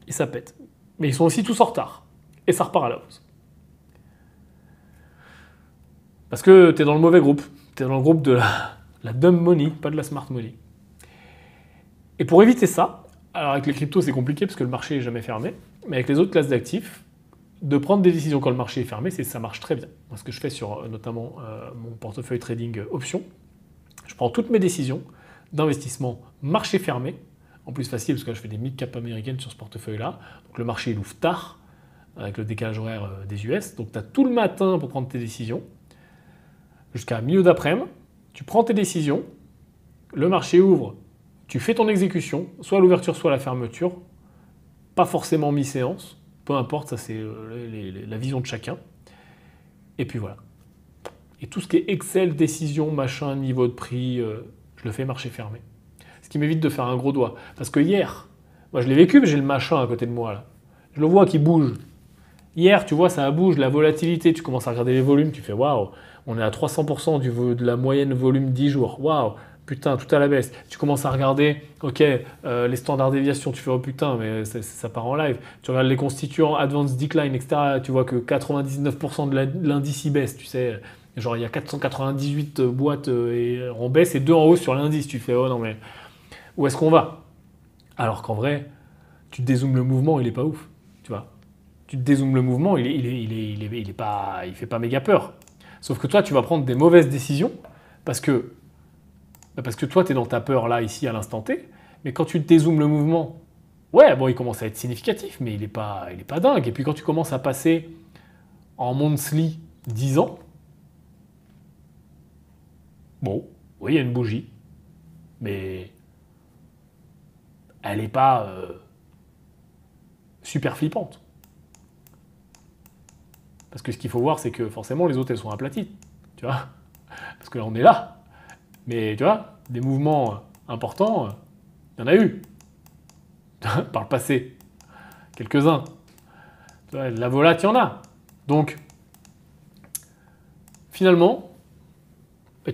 Et ça pète. Mais ils sont aussi tous en retard. Et ça repart à la hausse. Parce que tu es dans le mauvais groupe. Tu es dans le groupe de la dumb money, pas de la smart money. Et pour éviter ça, alors avec les cryptos c'est compliqué parce que le marché n'est jamais fermé, mais avec les autres classes d'actifs, de prendre des décisions quand le marché est fermé, ça marche très bien. Moi, ce que je fais sur notamment mon portefeuille trading options, je prends toutes mes décisions d'investissement marché fermé. En plus facile parce que là, je fais des mid-cap américaines sur ce portefeuille-là. Donc le marché il ouvre tard avec le décalage horaire des US. Donc tu as tout le matin pour prendre tes décisions. Jusqu'à milieu d'après-midi, tu prends tes décisions. Le marché ouvre. Tu fais ton exécution, soit à l'ouverture, soit à la fermeture. Pas forcément mi-séance. Peu importe, ça c'est la vision de chacun. Et puis voilà. Et tout ce qui est Excel, décision, machin, niveau de prix, je le fais marché fermé. Ce qui m'évite de faire un gros doigt. Parce que hier, moi je l'ai vécu, mais j'ai le machin à côté de moi là. Je le vois qui bouge. Hier, tu vois, ça bouge, la volatilité, tu commences à regarder les volumes, tu fais waouh, on est à 300% de la moyenne volume 10 jours. Waouh, putain, tout à la baisse. Tu commences à regarder, ok, les standards déviation, tu fais oh putain, mais ça part en live. Tu regardes les constituants, advanced decline, etc. Tu vois que 99% de l'indice y baisse, tu sais. Genre il y a 498 boîtes en baisse et 2 en hausse sur l'indice. Tu fais oh non mais où est-ce qu'on va? Alors qu'en vrai, tu dézoomes le mouvement, il est pas ouf, tu vois. Tu dézoomes le mouvement, il fait pas méga peur. Sauf que toi, tu vas prendre des mauvaises décisions parce que toi, tu es dans ta peur là, ici, à l'instant T. Mais quand tu dézoomes le mouvement, ouais, bon, il commence à être significatif, mais il est pas dingue. Et puis quand tu commences à passer en monthly 10 ans, bon, oui, il y a une bougie, mais elle n'est pas super flippante. Parce que ce qu'il faut voir, c'est que forcément, les autres, elles sont aplaties. Tu vois? Parce que là, on est là. Mais tu vois, des mouvements importants, il y en a eu. Par le passé. Quelques-uns. Tu vois, la volate, il y en a. Donc, finalement,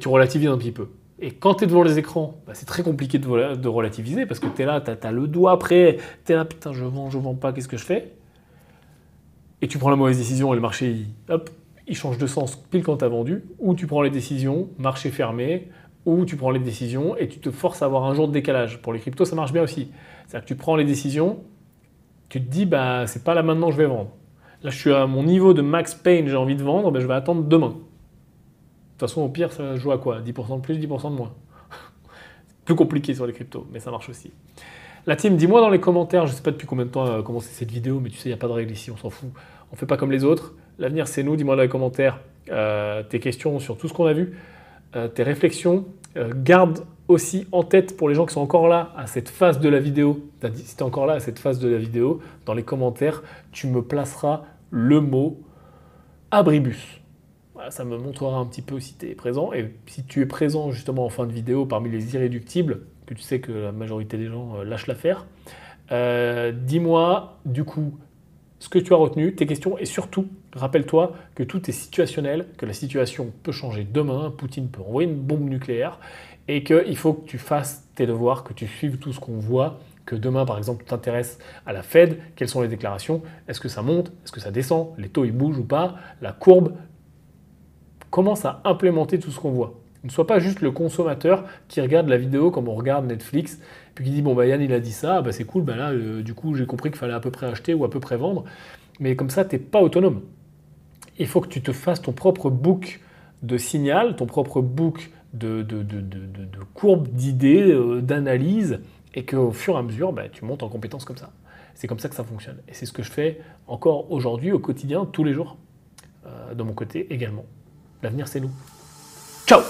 tu relativises un petit peu. Et quand tu es devant les écrans, c'est très compliqué de relativiser parce que tu es là, tu as le doigt prêt, tu es là, putain, je vends pas, qu'est-ce que je fais? Et tu prends la mauvaise décision et le marché, il change de sens pile quand tu as vendu. Ou tu prends les décisions, marché fermé, ou tu prends les décisions et tu te forces à avoir un jour de décalage. Pour les cryptos, ça marche bien aussi. C'est-à-dire que tu prends les décisions, tu te dis, c'est pas là maintenant que je vais vendre. Là, je suis à mon niveau de max pain, j'ai envie de vendre, je vais attendre demain. De toute façon, au pire, ça joue à quoi? 10% de plus, 10% de moins. Plus compliqué sur les cryptos, mais ça marche aussi. La team, dis-moi dans les commentaires, je ne sais pas depuis combien de temps a commencé cette vidéo, mais tu sais, il n'y a pas de règle ici, on s'en fout. On ne fait pas comme les autres. L'avenir, c'est nous. Dis-moi dans les commentaires tes questions sur tout ce qu'on a vu, tes réflexions. Garde aussi en tête pour les gens qui sont encore là à cette phase de la vidéo, si tu es encore là à cette phase de la vidéo, dans les commentaires, tu me placeras le mot abribus. Voilà, ça me montrera un petit peu si tu es présent. Et si tu es présent justement en fin de vidéo parmi les irréductibles, que tu sais que la majorité des gens lâchent l'affaire, dis-moi du coup ce que tu as retenu, tes questions, et surtout, rappelle-toi que tout est situationnel, que la situation peut changer demain, Poutine peut envoyer une bombe nucléaire, et qu'il faut que tu fasses tes devoirs, que tu suives tout ce qu'on voit, que demain, par exemple, tu t'intéresses à la Fed, quelles sont les déclarations, est-ce que ça monte, est-ce que ça descend, les taux ils bougent ou pas, la courbe, commence à implémenter tout ce qu'on voit. Ne sois pas juste le consommateur qui regarde la vidéo comme on regarde Netflix, puis qui dit bon bah Yann il a dit ça, bah c'est cool, bah là du coup j'ai compris qu'il fallait à peu près acheter ou à peu près vendre, mais comme ça t'es pas autonome. Il faut que tu te fasses ton propre book de signal, ton propre book de courbes d'idées, d'analyse, et qu'au fur et à mesure bah, tu montes en compétences comme ça. C'est comme ça que ça fonctionne. Et c'est ce que je fais encore aujourd'hui au quotidien, tous les jours, de mon côté également. L'avenir c'est nous. Ciao!